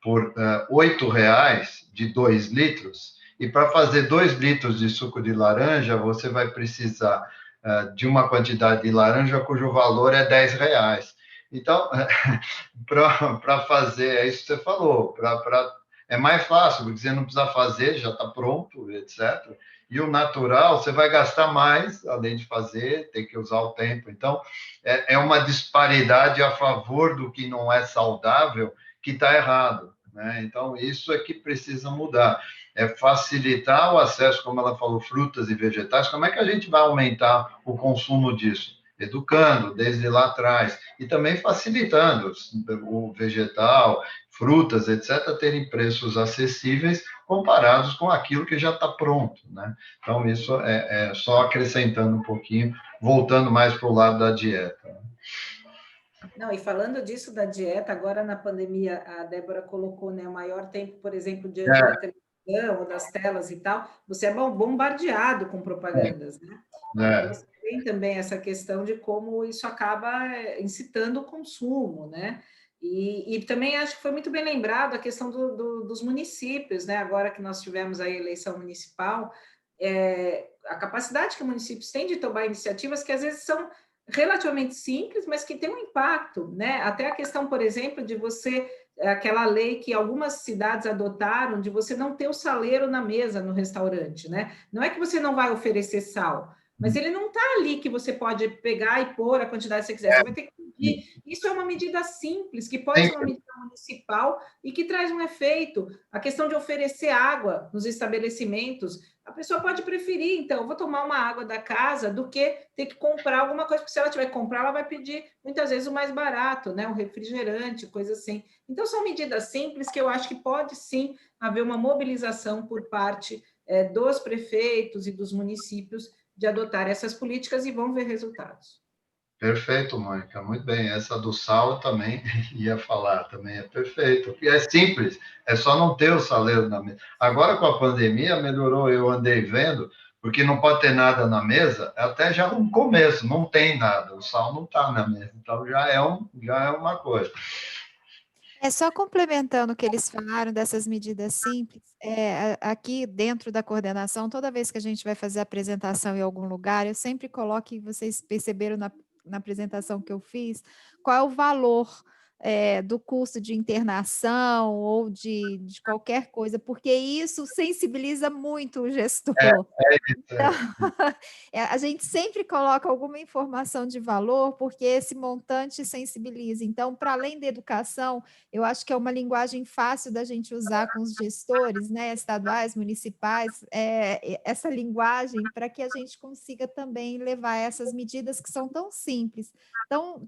por R$ 8 de 2 litros, e para fazer 2 litros de suco de laranja, você vai precisar de uma quantidade de laranja cujo valor é R$ 10. Então, para fazer, é isso que você falou, é mais fácil, porque você não precisa fazer, já está pronto, etc. E o natural, você vai gastar mais, além de fazer, tem que usar o tempo. Então, é uma disparidade a favor do que não é saudável que está errado, né? Então, isso é que precisa mudar. É facilitar o acesso, como ela falou, frutas e vegetais. Como é que a gente vai aumentar o consumo disso? Educando desde lá atrás e também facilitando o vegetal, frutas, etc., terem preços acessíveis comparados com aquilo que já está pronto, né? Então, isso é só acrescentando um pouquinho, voltando mais para o lado da dieta. Não, e falando disso da dieta, agora na pandemia, a Débora colocou, né, o maior tempo, por exemplo, diante da televisão ou das telas e tal, você é bombardeado com propagandas, né? Então, você tem também essa questão de como isso acaba incitando o consumo, né? E também acho que foi muito bem lembrado a questão dos municípios, né? Agora que nós tivemos a eleição municipal, a capacidade que os municípios têm de tomar iniciativas que às vezes são relativamente simples, mas que têm um impacto, né? Até a questão, por exemplo, de você, aquela lei que algumas cidades adotaram, de você não ter o saleiro na mesa no restaurante, né? Não é que você não vai oferecer sal, mas ele não está ali que você pode pegar e pôr a quantidade que você quiser, você vai ter que pedir. Isso é uma medida simples, que pode ser uma medida municipal e que traz um efeito. A questão de oferecer água nos estabelecimentos, a pessoa pode preferir, então, vou tomar uma água da casa do que ter que comprar alguma coisa, porque se ela tiver que comprar, ela vai pedir, muitas vezes, o mais barato, né? Um refrigerante, coisa assim. Então, são medidas simples que eu acho que pode, sim, haver uma mobilização por parte dos prefeitos e dos municípios de adotar essas políticas e vão ver resultados. Perfeito, Mônica, muito bem. Essa do sal eu também ia falar, também é perfeito. E é simples, é só não ter o saleiro na mesa. Agora, com a pandemia, melhorou, eu andei vendo, porque não pode ter nada na mesa, até já no começo, não tem nada, o sal não está na mesa, então já é uma coisa. Só complementando o que eles falaram dessas medidas simples, aqui dentro da coordenação, toda vez que a gente vai fazer apresentação em algum lugar, eu sempre coloco, e vocês perceberam na apresentação que eu fiz, qual é o valor do custo de internação ou de qualquer coisa, porque isso sensibiliza muito o gestor. Então, a gente sempre coloca alguma informação de valor, porque esse montante sensibiliza. Então, para além da educação, eu acho que é uma linguagem fácil da gente usar com os gestores, né, estaduais, municipais, essa linguagem para que a gente consiga também levar essas medidas que são tão simples,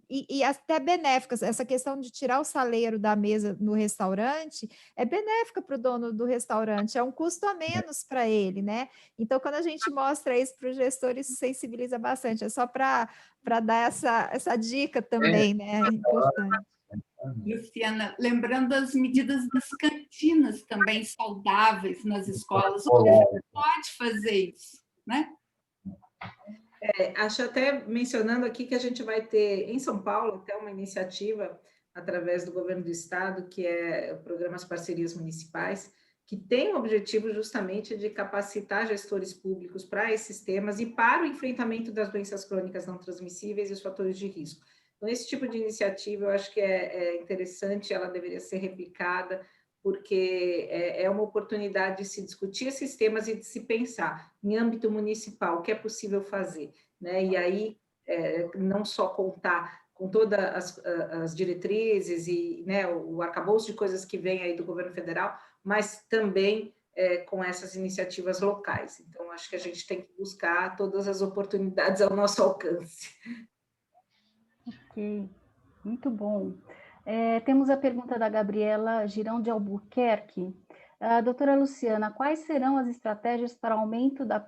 e até benéficas. Essa questão de tirar o saleiro da mesa no restaurante é benéfica para o dono do restaurante, é um custo a menos para ele, né? Então, quando a gente mostra isso para o gestor, isso sensibiliza bastante. É só para dar essa dica também, né? É importante. Luciana, lembrando as medidas das cantinas também saudáveis nas escolas, onde a gente pode fazer isso, né? Acho até mencionando aqui que a gente vai ter em São Paulo até uma iniciativa através do governo do estado, que é o programa As Parcerias Municipais, que tem o objetivo justamente de capacitar gestores públicos para esses temas e para o enfrentamento das doenças crônicas não transmissíveis e os fatores de risco. Então, esse tipo de iniciativa eu acho que é interessante, ela deveria ser replicada, porque é uma oportunidade de se discutir esses temas e de se pensar em âmbito municipal o que é possível fazer, né? E aí, não só contar com todas as diretrizes e, né, o arcabouço de coisas que vem aí do governo federal, mas também com essas iniciativas locais. Então, acho que a gente tem que buscar todas as oportunidades ao nosso alcance. Ok, muito bom. Temos a pergunta da Gabriela Girão de Albuquerque. Doutora Luciana, quais serão as estratégias para aumento da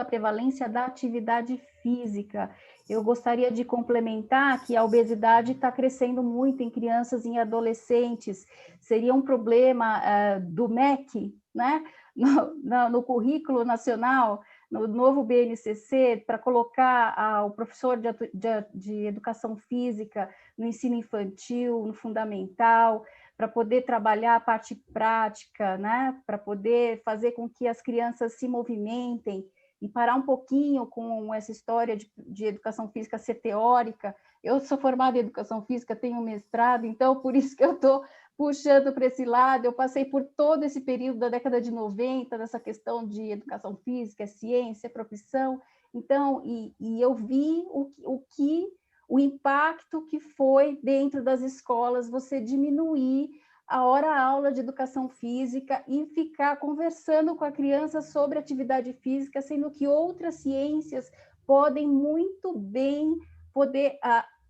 prevalência da atividade física? Eu gostaria de complementar que a obesidade está crescendo muito em crianças e em adolescentes. Seria um problema do MEC, né? No currículo nacional, no novo BNCC, para colocar o professor de educação física no ensino infantil, no fundamental, para poder trabalhar a parte prática, né? Para poder fazer com que as crianças se movimentem e parar um pouquinho com essa história de educação física ser teórica. Eu sou formada em educação física, tenho mestrado, então por isso que eu estou puxando para esse lado. Eu passei por todo esse período da década de 90, dessa questão de educação física, ciência, profissão. Então, e eu vi o impacto que foi dentro das escolas você diminuir a hora-aula de educação física e ficar conversando com a criança sobre atividade física, sendo que outras ciências podem muito bem poder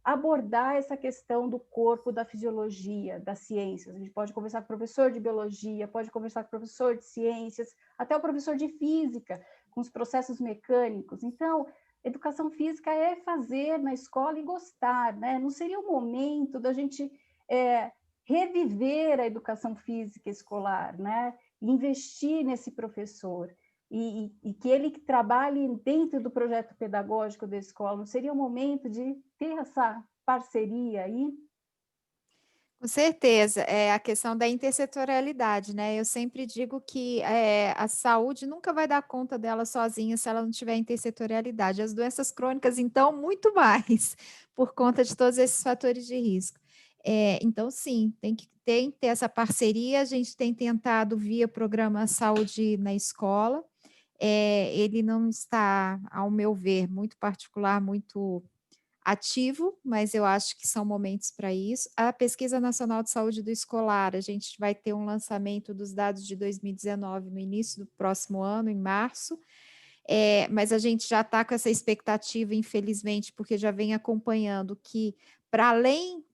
abordar essa questão do corpo, da fisiologia, das ciências. A gente pode conversar com o professor de biologia, pode conversar com o professor de ciências, até o professor de física, com os processos mecânicos. Então, educação física é fazer na escola e gostar, né? Não seria o momento da gente reviver a educação física escolar, né? Investir nesse professor e que ele trabalhe dentro do projeto pedagógico da escola. Não seria o momento de ter essa parceria aí? Com certeza, é a questão da intersetorialidade, né? Eu sempre digo que a saúde nunca vai dar conta dela sozinha se ela não tiver intersetorialidade. As doenças crônicas, então, muito mais, por conta de todos esses fatores de risco. Então, sim, tem que ter essa parceria. A gente tem tentado via programa Saúde na Escola. Ele não está, ao meu ver, muito particular, muito ativo, mas eu acho que são momentos para isso. A Pesquisa Nacional de Saúde do Escolar, a gente vai ter um lançamento dos dados de 2019 no início do próximo ano, em março, mas a gente já está com essa expectativa, infelizmente, porque já vem acompanhando que, para além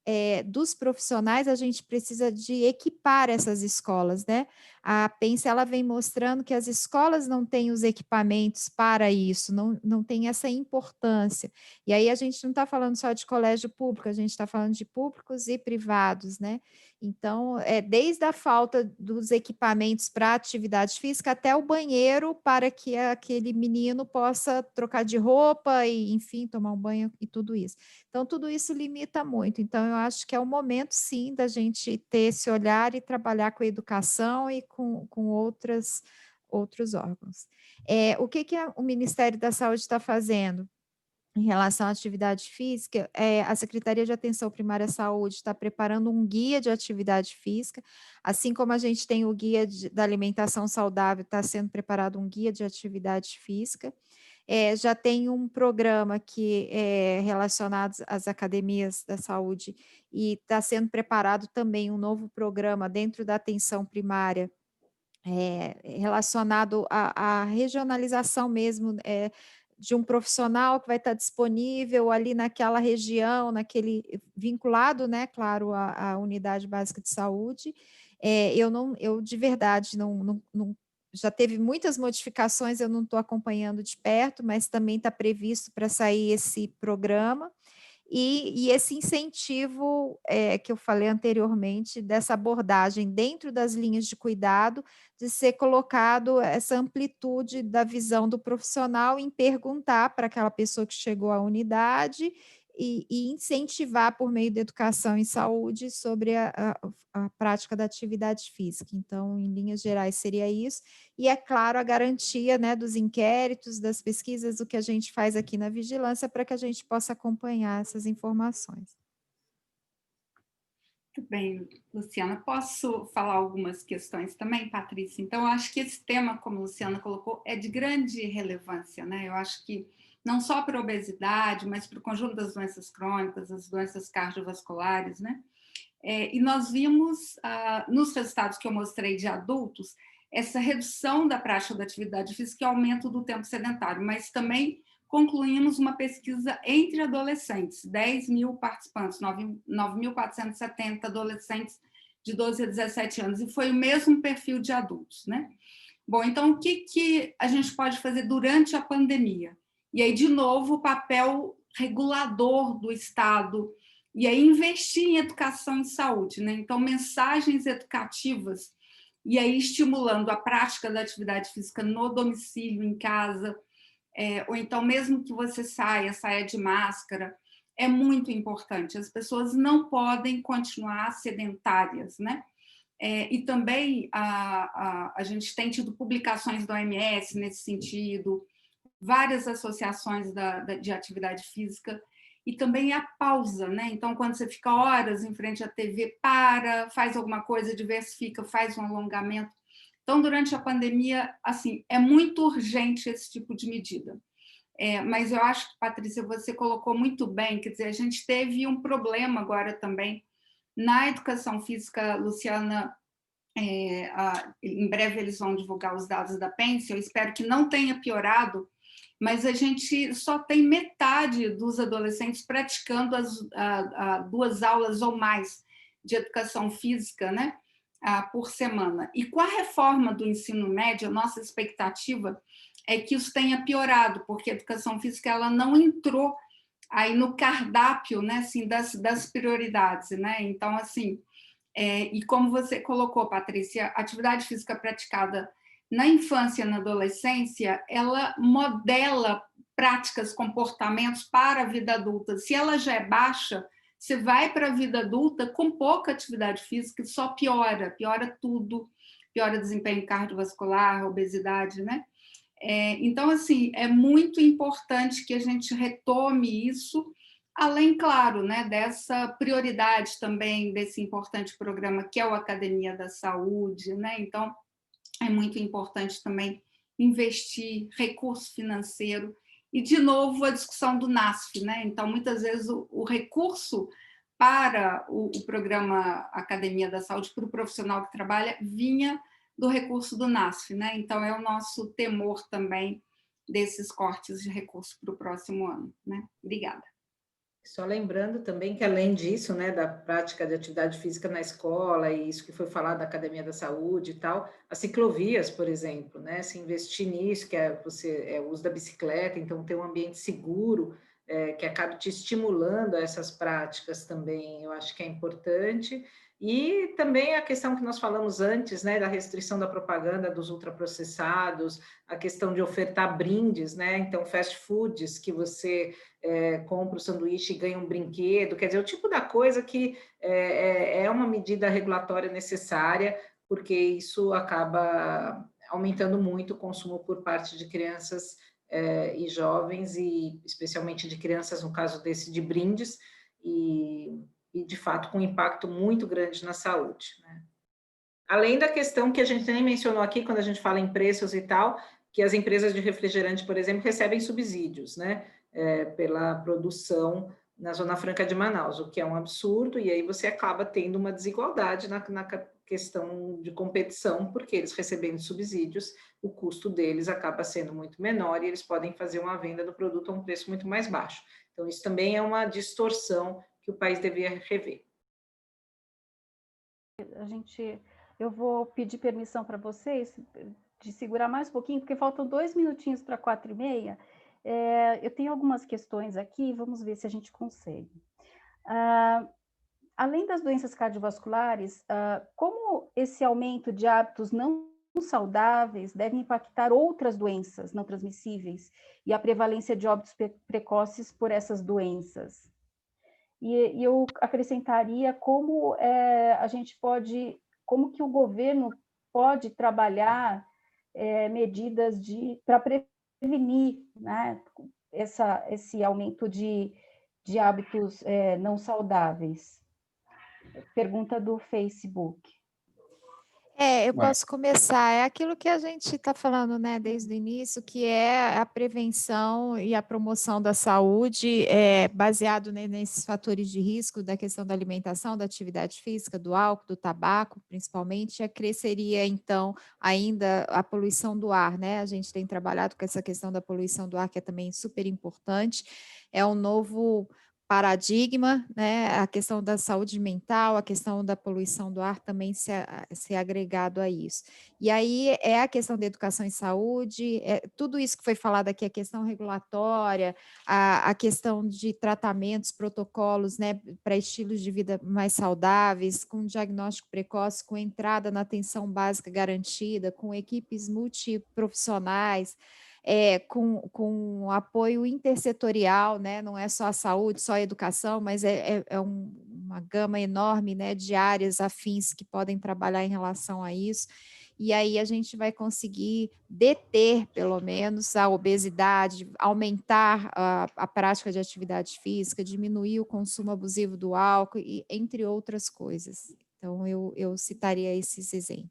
dos profissionais, a gente precisa de equipar essas escolas, né? A PENSE, ela vem mostrando que as escolas não têm os equipamentos para isso, não tem essa importância. E aí a gente não está falando só de colégio público, a gente está falando de públicos e privados, né? Então, desde a falta dos equipamentos para atividade física até o banheiro para que aquele menino possa trocar de roupa e, enfim, tomar um banho e tudo isso. Então, tudo isso limita muito. Então, eu acho que é o momento, sim, da gente ter esse olhar e trabalhar com a educação e com outros órgãos. O que o Ministério da Saúde está fazendo? Em relação à atividade física, a Secretaria de Atenção Primária à Saúde está preparando um guia de atividade física, assim como a gente tem o guia da alimentação saudável, está sendo preparado um guia de atividade física. Já tem um programa que é relacionado às academias da saúde e está sendo preparado também um novo programa dentro da atenção primária, relacionado à regionalização mesmo, de um profissional que vai estar disponível ali naquela região, vinculado, né, claro, à unidade básica de saúde. Eu de verdade não já teve muitas modificações, eu não estou acompanhando de perto, mas também está previsto para sair esse programa. E esse incentivo que eu falei anteriormente, dessa abordagem dentro das linhas de cuidado, de ser colocado essa amplitude da visão do profissional em perguntar para aquela pessoa que chegou à unidade e incentivar por meio da educação em saúde sobre a prática da atividade física. Então, em linhas gerais, seria isso. E, é claro, a garantia, né, dos inquéritos, das pesquisas, o que a gente faz aqui na vigilância, para que a gente possa acompanhar essas informações. Muito bem, Luciana. Posso falar algumas questões também, Patrícia? Então, eu acho que esse tema, como a Luciana colocou, é de grande relevância, né? Eu acho que não só para a obesidade, mas para o conjunto das doenças crônicas, as doenças cardiovasculares, né? E nós vimos, nos resultados que eu mostrei de adultos, essa redução da prática da atividade física e aumento do tempo sedentário, mas também concluímos uma pesquisa entre adolescentes, 10 mil participantes, 9.470 adolescentes de 12 a 17 anos, e foi o mesmo perfil de adultos, né? Bom, então, o que a gente pode fazer durante a pandemia? E aí, de novo, o papel regulador do Estado, e aí investir em educação em saúde, né? Então, mensagens educativas, e aí estimulando a prática da atividade física no domicílio, em casa, ou então mesmo que você saia de máscara, é muito importante. As pessoas não podem continuar sedentárias, né? E também a gente tem tido publicações da OMS nesse sentido, várias associações de atividade física, e também a pausa, né? Então, quando você fica horas em frente à TV, faz alguma coisa, diversifica, faz um alongamento. Então, durante a pandemia, assim, é muito urgente esse tipo de medida. Mas eu acho que, Patrícia, você colocou muito bem, quer dizer, a gente teve um problema agora também na educação física. Luciana, em breve eles vão divulgar os dados da PENSE, eu espero que não tenha piorado, mas a gente só tem metade dos adolescentes praticando as 2 aulas ou mais de educação física, né, por semana. E com a reforma do ensino médio, a nossa expectativa é que isso tenha piorado, porque a educação física ela não entrou aí no cardápio, né, assim, das prioridades, né? Então, assim, e como você colocou, Patrícia, a atividade física praticada na infância e na adolescência, ela modela práticas, comportamentos para a vida adulta. Se ela já é baixa, você vai para a vida adulta com pouca atividade física, só piora tudo, piora desempenho cardiovascular, obesidade, né? Então, assim, é muito importante que a gente retome isso, além, claro, né, dessa prioridade também desse importante programa que é o Academia da Saúde, né? Então, é muito importante também investir recurso financeiro e, de novo, a discussão do NASF, né? Então, muitas vezes, o recurso para o programa Academia da Saúde, para o profissional que trabalha, vinha do recurso do NASF, né? Então, é o nosso temor também desses cortes de recurso para o próximo ano, né? Obrigada. Só lembrando também que, além disso, né, da prática de atividade física na escola, e isso que foi falado da Academia da Saúde e tal, as ciclovias, por exemplo, né, se investir nisso, que o uso da bicicleta, então ter um ambiente seguro, que acabe te estimulando a essas práticas também, eu acho que é importante. E também a questão que nós falamos antes, né, da restrição da propaganda dos ultraprocessados, a questão de ofertar brindes, né, então fast foods que você compra o sanduíche e ganha um brinquedo, quer dizer, o tipo da coisa que é uma medida regulatória necessária, porque isso acaba aumentando muito o consumo por parte de crianças e jovens, e especialmente de crianças, no caso desse de brindes, e de fato com um impacto muito grande na saúde, né? Além da questão que a gente nem mencionou aqui, quando a gente fala em preços e tal, que as empresas de refrigerante, por exemplo, recebem subsídios, né, pela produção na Zona Franca de Manaus, o que é um absurdo, e aí você acaba tendo uma desigualdade na questão de competição, porque eles recebendo subsídios, o custo deles acaba sendo muito menor e eles podem fazer uma venda do produto a um preço muito mais baixo. Então, isso também é uma distorção que o país deveria rever. Eu vou pedir permissão para vocês de segurar mais um pouquinho, porque faltam 2 minutinhos para 4h30. Eu tenho algumas questões aqui, vamos ver se a gente consegue. Além das doenças cardiovasculares, como esse aumento de hábitos não saudáveis deve impactar outras doenças não transmissíveis e a prevalência de óbitos precoces por essas doenças? E eu acrescentaria como como que o governo pode trabalhar medidas para prevenir, né, esse aumento de hábitos não saudáveis. Pergunta do Facebook. Eu posso começar. É aquilo que a gente está falando, né, desde o início, que é a prevenção e a promoção da saúde, baseado nesses fatores de risco da questão da alimentação, da atividade física, do álcool, do tabaco, principalmente, cresceria, então, ainda a poluição do ar, né? A gente tem trabalhado com essa questão da poluição do ar, que é também super importante. É um novo paradigma, né? A questão da saúde mental, a questão da poluição do ar também se agregado a isso. E aí é a questão da educação em saúde, tudo isso que foi falado aqui, a questão regulatória, a questão de tratamentos, protocolos, né, para estilos de vida mais saudáveis, com diagnóstico precoce, com entrada na atenção básica garantida, com equipes multiprofissionais, com apoio intersetorial, né? Não é só a saúde, só a educação, mas uma gama enorme, né, de áreas afins que podem trabalhar em relação a isso. E aí a gente vai conseguir deter, pelo menos, a obesidade, aumentar a prática de atividade física, diminuir o consumo abusivo do álcool, e, entre outras coisas. Então, eu citaria esses exemplos.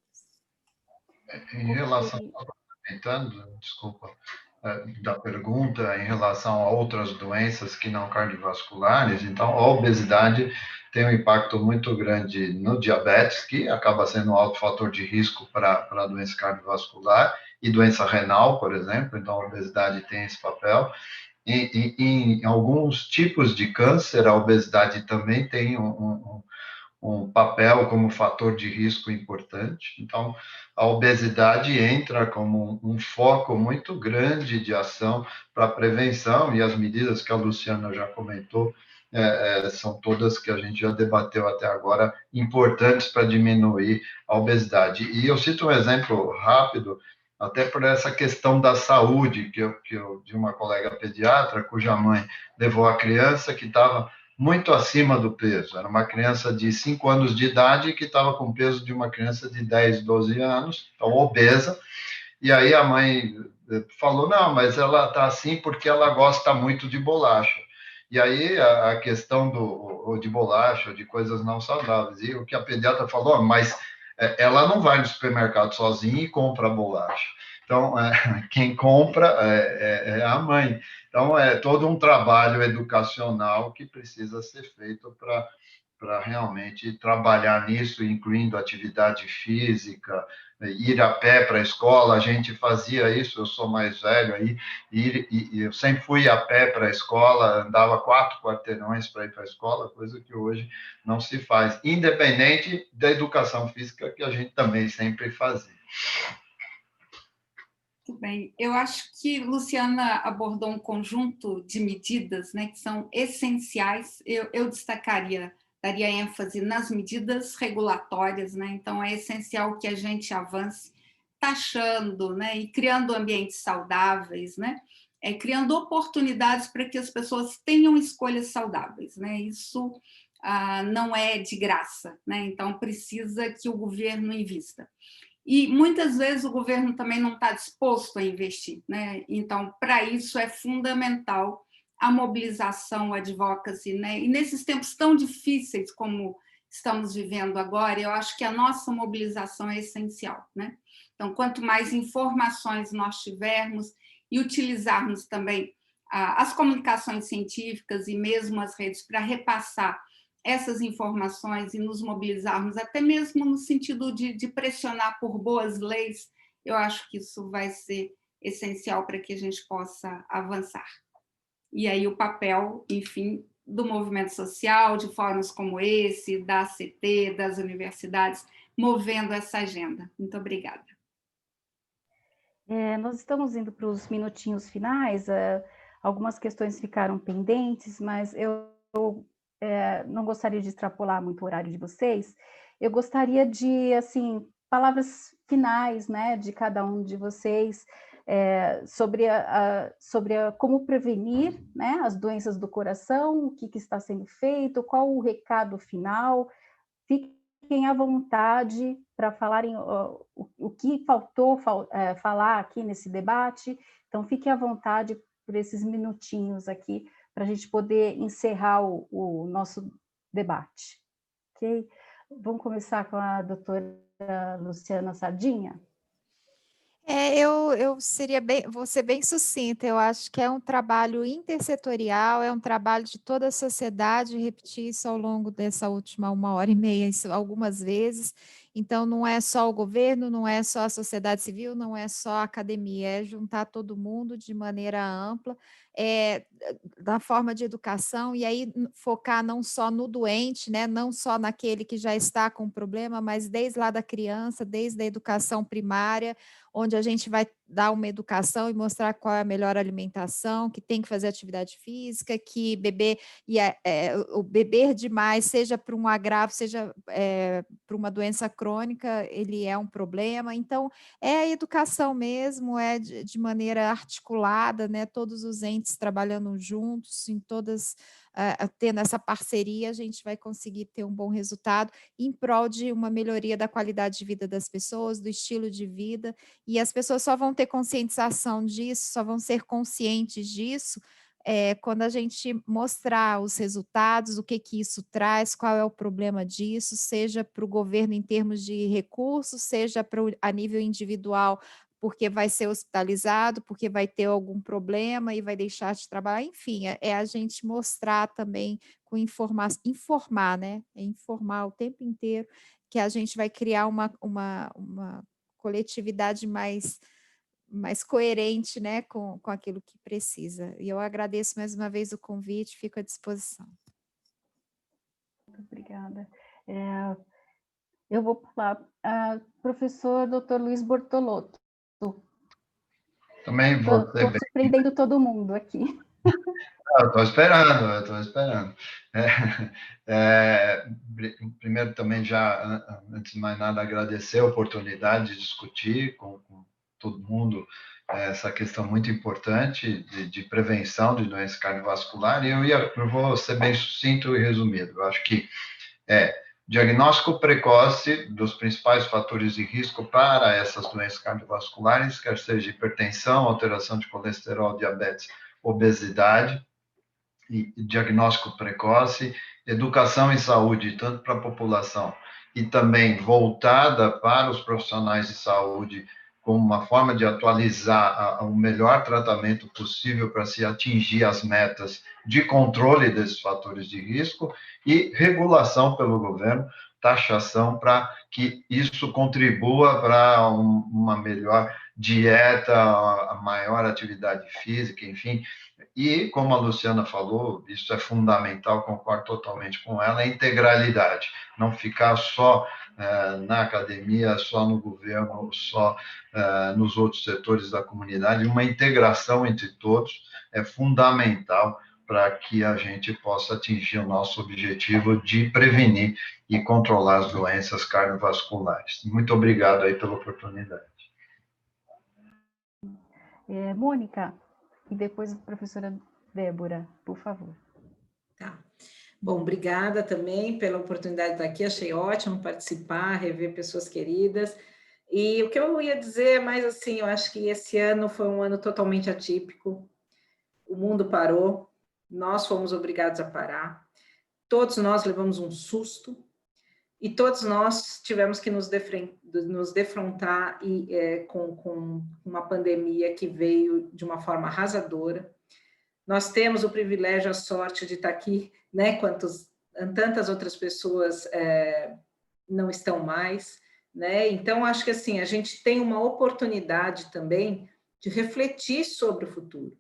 Em relação, aproveitando, desculpa, da pergunta em relação a outras doenças que não cardiovasculares, então a obesidade tem um impacto muito grande no diabetes, que acaba sendo um alto fator de risco para a doença cardiovascular e doença renal, por exemplo, então a obesidade tem esse papel. Em alguns tipos de câncer, a obesidade também tem um papel como fator de risco importante. Então, a obesidade entra como um foco muito grande de ação para a prevenção, e as medidas que a Luciana já comentou são todas que a gente já debateu até agora, importantes para diminuir a obesidade. E eu cito um exemplo rápido, até por essa questão da saúde, de uma colega pediatra, cuja mãe levou a criança que estava muito acima do peso. Era uma criança de 5 anos de idade que estava com o peso de uma criança de 10, 12 anos, então obesa. E aí a mãe falou, não, mas ela está assim porque ela gosta muito de bolacha. E aí a questão de bolacha, de coisas não saudáveis. E o que a pediatra falou, mas ela não vai no supermercado sozinha e compra a bolacha. Então, quem compra é a mãe. Então, é todo um trabalho educacional que precisa ser feito para realmente trabalhar nisso, incluindo atividade física, ir a pé para a escola. A gente fazia isso, eu sou mais velho aí, e eu sempre fui a pé para a escola, andava 4 quarteirões para ir para a escola, coisa que hoje não se faz, independente da educação física que a gente também sempre fazia. Muito bem. Eu acho que Luciana abordou um conjunto de medidas, né, que são essenciais. Eu destacaria, daria ênfase nas medidas regulatórias, né? Então é essencial que a gente avance taxando, né, e criando ambientes saudáveis, né? Criando oportunidades para que as pessoas tenham escolhas saudáveis, né? Isso não é de graça, né? Então precisa que o governo invista. E muitas vezes o governo também não está disposto a investir, né? Então, para isso é fundamental a mobilização, o advocacy, né? E nesses tempos tão difíceis como estamos vivendo agora, eu acho que a nossa mobilização é essencial, né? Então, quanto mais informações nós tivermos e utilizarmos também as comunicações científicas e mesmo as redes para repassar essas informações e nos mobilizarmos, até mesmo no sentido de pressionar por boas leis, eu acho que isso vai ser essencial para que a gente possa avançar. E aí o papel, enfim, do movimento social, de fóruns como esse, da ACT, das universidades, movendo essa agenda. Muito obrigada. Nós estamos indo para os minutinhos finais, algumas questões ficaram pendentes, mas eu não gostaria de extrapolar muito o horário de vocês. Eu gostaria de, assim, palavras finais, né, de cada um de vocês sobre como prevenir, né, as doenças do coração, o que está sendo feito, qual o recado final. Fiquem à vontade para falarem o que faltou falar aqui nesse debate. Então, fiquem à vontade por esses minutinhos aqui, para a gente poder encerrar o nosso debate. Ok? Vamos começar com a doutora Luciana Sardinha? Vou ser bem sucinta. Eu acho que é um trabalho intersetorial, é um trabalho de toda a sociedade, repetir isso ao longo dessa última 1h30, isso algumas vezes. Então, não é só o governo, não é só a sociedade civil, não é só a academia, é juntar todo mundo de maneira ampla, da forma de educação, e aí focar não só no doente, né, não só naquele que já está com problema, mas desde lá da criança, desde a educação primária, onde a gente vai dar uma educação e mostrar qual é a melhor alimentação, que tem que fazer atividade física, que beber, o beber demais, seja para um agravo, seja para uma doença crônica, ele é um problema. Então, é a educação mesmo, é de maneira articulada, né? Todos os entes trabalhando juntos, em todas, tendo essa parceria, a gente vai conseguir ter um bom resultado em prol de uma melhoria da qualidade de vida das pessoas, do estilo de vida, e as pessoas só vão ter conscientização disso, só vão ser conscientes disso quando a gente mostrar os resultados, o que isso traz, qual é o problema disso, seja para o governo em termos de recursos, seja a nível individual, porque vai ser hospitalizado, porque vai ter algum problema e vai deixar de trabalhar, enfim, é a gente mostrar também com informar, né? É informar o tempo inteiro que a gente vai criar uma coletividade mais coerente, né, com aquilo que precisa. E eu agradeço mais uma vez o convite, fico à disposição. Muito obrigada. Eu vou pular. Professor Dr. Luiz Bortolotto. Também vou ser Estou surpreendendo todo mundo aqui. Eu estou esperando. Primeiro, também já, antes de mais nada, agradecer a oportunidade de discutir com todo mundo essa questão muito importante de prevenção de doença cardiovascular. E eu vou ser bem sucinto e resumido. Eu acho que diagnóstico precoce dos principais fatores de risco para essas doenças cardiovasculares, quer seja hipertensão, alteração de colesterol, diabetes, obesidade, e diagnóstico precoce, educação em saúde, tanto para a população e também voltada para os profissionais de saúde, como uma forma de atualizar o melhor tratamento possível para se atingir as metas de controle desses fatores de risco, e regulação pelo governo, taxação, para que isso contribua para uma melhor dieta, a maior atividade física, enfim. E, como a Luciana falou, isso é fundamental, concordo totalmente com ela, a integralidade, não ficar só na academia, só no governo, só nos outros setores da comunidade. Uma integração entre todos é fundamental para que a gente possa atingir o nosso objetivo de prevenir e controlar as doenças cardiovasculares. Muito obrigado aí pela oportunidade. Mônica, e depois a professora Débora, por favor. Tá. Bom, obrigada também pela oportunidade de estar aqui, achei ótimo participar, rever pessoas queridas. E o que eu ia dizer é mais assim, eu acho que esse ano foi um ano totalmente atípico, o mundo parou, nós fomos obrigados a parar, todos nós levamos um susto, e todos nós tivemos que nos defrontar com uma pandemia que veio de uma forma arrasadora. Nós temos o privilégio, a sorte de estar aqui, né, tantas outras pessoas não estão mais, né? Então, acho que assim, a gente tem uma oportunidade também de refletir sobre o futuro,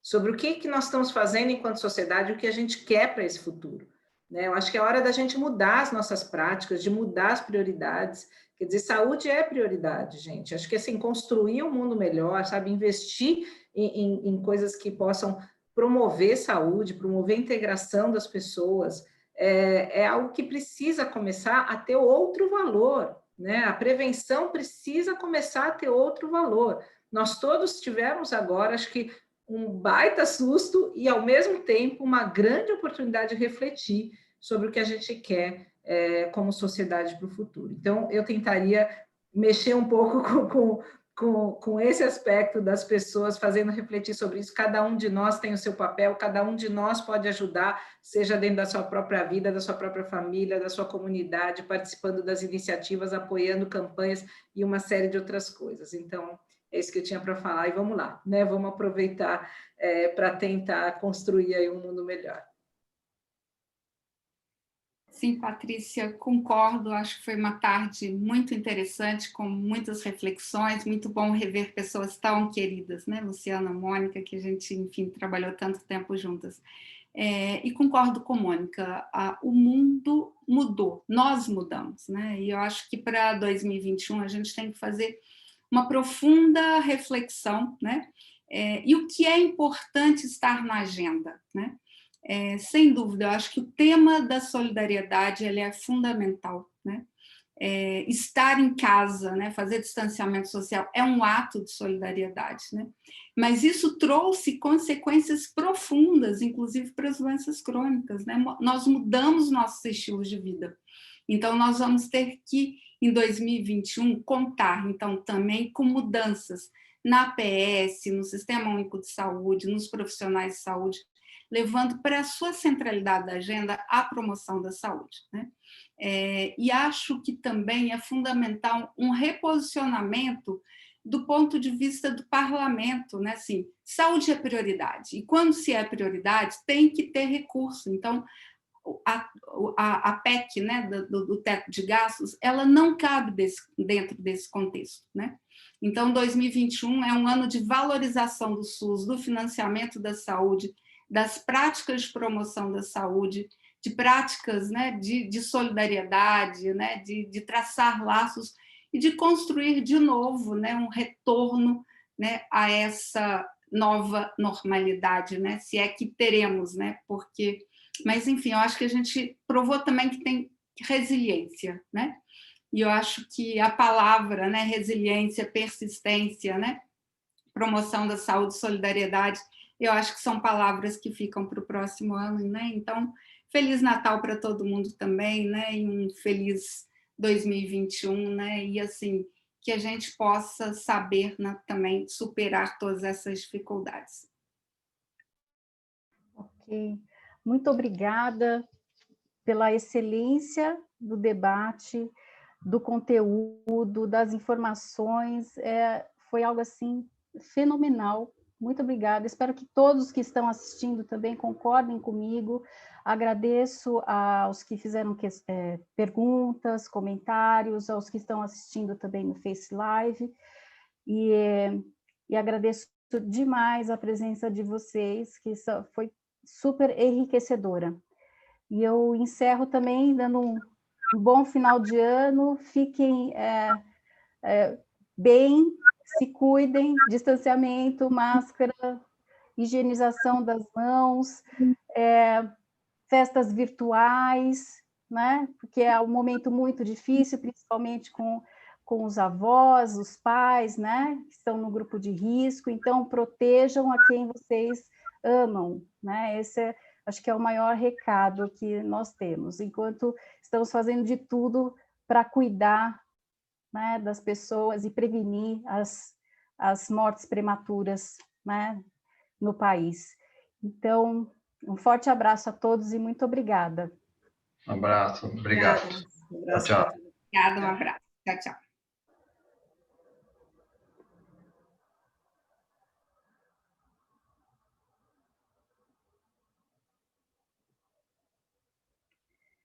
sobre o que nós estamos fazendo enquanto sociedade, o que a gente quer para esse futuro. Né? Eu acho que é hora da gente mudar as nossas práticas, de mudar as prioridades. Quer dizer, saúde é prioridade, gente. Acho que assim, construir um mundo melhor, sabe, investir em coisas que possam promover saúde, promover a integração das pessoas, é algo que precisa começar a ter outro valor, né? A prevenção precisa começar a ter outro valor. Nós todos tivemos agora, acho que, um baita susto e, ao mesmo tempo, uma grande oportunidade de refletir sobre o que a gente quer como sociedade para o futuro. Então, eu tentaria mexer um pouco com esse aspecto das pessoas, fazendo refletir sobre isso. Cada um de nós tem o seu papel, cada um de nós pode ajudar, seja dentro da sua própria vida, da sua própria família, da sua comunidade, participando das iniciativas, apoiando campanhas e uma série de outras coisas. Então, é isso que eu tinha para falar, e vamos lá, né? Vamos aproveitar para tentar construir aí um mundo melhor. Sim, Patrícia, concordo, acho que foi uma tarde muito interessante, com muitas reflexões, muito bom rever pessoas tão queridas, né? Luciana, Mônica, que a gente, enfim, trabalhou tanto tempo juntas. E concordo com Mônica, o mundo mudou, nós mudamos, né? E eu acho que para 2021 a gente tem que fazer uma profunda reflexão, né? E o que é importante estar na agenda, né? Sem dúvida, eu acho que o tema da solidariedade ele é fundamental, né? Estar em casa, né, fazer distanciamento social é um ato de solidariedade, né? Mas isso trouxe consequências profundas, inclusive para as doenças crônicas, né? Nós mudamos nossos estilos de vida. Então, nós vamos ter que, em 2021, contar, então, também com mudanças na APS, no Sistema Único de Saúde, nos profissionais de saúde, levando para a sua centralidade da agenda a promoção da saúde, né? E acho que também é fundamental um reposicionamento do ponto de vista do parlamento, né? Assim, saúde é prioridade, e quando se é prioridade, tem que ter recurso. Então, a PEC, né, do teto de gastos, ela não cabe dentro desse contexto, né? Então, 2021 é um ano de valorização do SUS, do financiamento da saúde, das práticas de promoção da saúde, de práticas, né, de solidariedade, né, de traçar laços e de construir de novo, né, um retorno, né, a essa nova normalidade, né, se é que teremos, né, porque... Mas, enfim, eu acho que a gente provou também que tem resiliência, né? E eu acho que a palavra, né, resiliência, persistência, né, promoção da saúde, solidariedade, eu acho que são palavras que ficam para o próximo ano, né? Então, Feliz Natal para todo mundo também, né? E um feliz 2021, né? E assim, que a gente possa saber, né, também superar todas essas dificuldades. Ok. Muito obrigada pela excelência do debate, do conteúdo, das informações. Foi algo assim fenomenal. Muito obrigada. Espero que todos que estão assistindo também concordem comigo. Agradeço aos que fizeram perguntas, comentários, aos que estão assistindo também no Face Live. E agradeço demais a presença de vocês, que foi super enriquecedora. E eu encerro também dando um bom final de ano, fiquem bem, se cuidem, distanciamento, máscara, higienização das mãos, festas virtuais, né? Porque é um momento muito difícil, principalmente com os avós, os pais, né? Que estão no grupo de risco, então protejam a quem vocês amam, né? Esse acho que é o maior recado que nós temos, enquanto estamos fazendo de tudo para cuidar, né, das pessoas e prevenir as mortes prematuras, né, no país. Então, um forte abraço a todos e muito obrigada. Um abraço, obrigado. Um abraço. Tchau, tchau. Obrigada, um abraço. Tchau, tchau.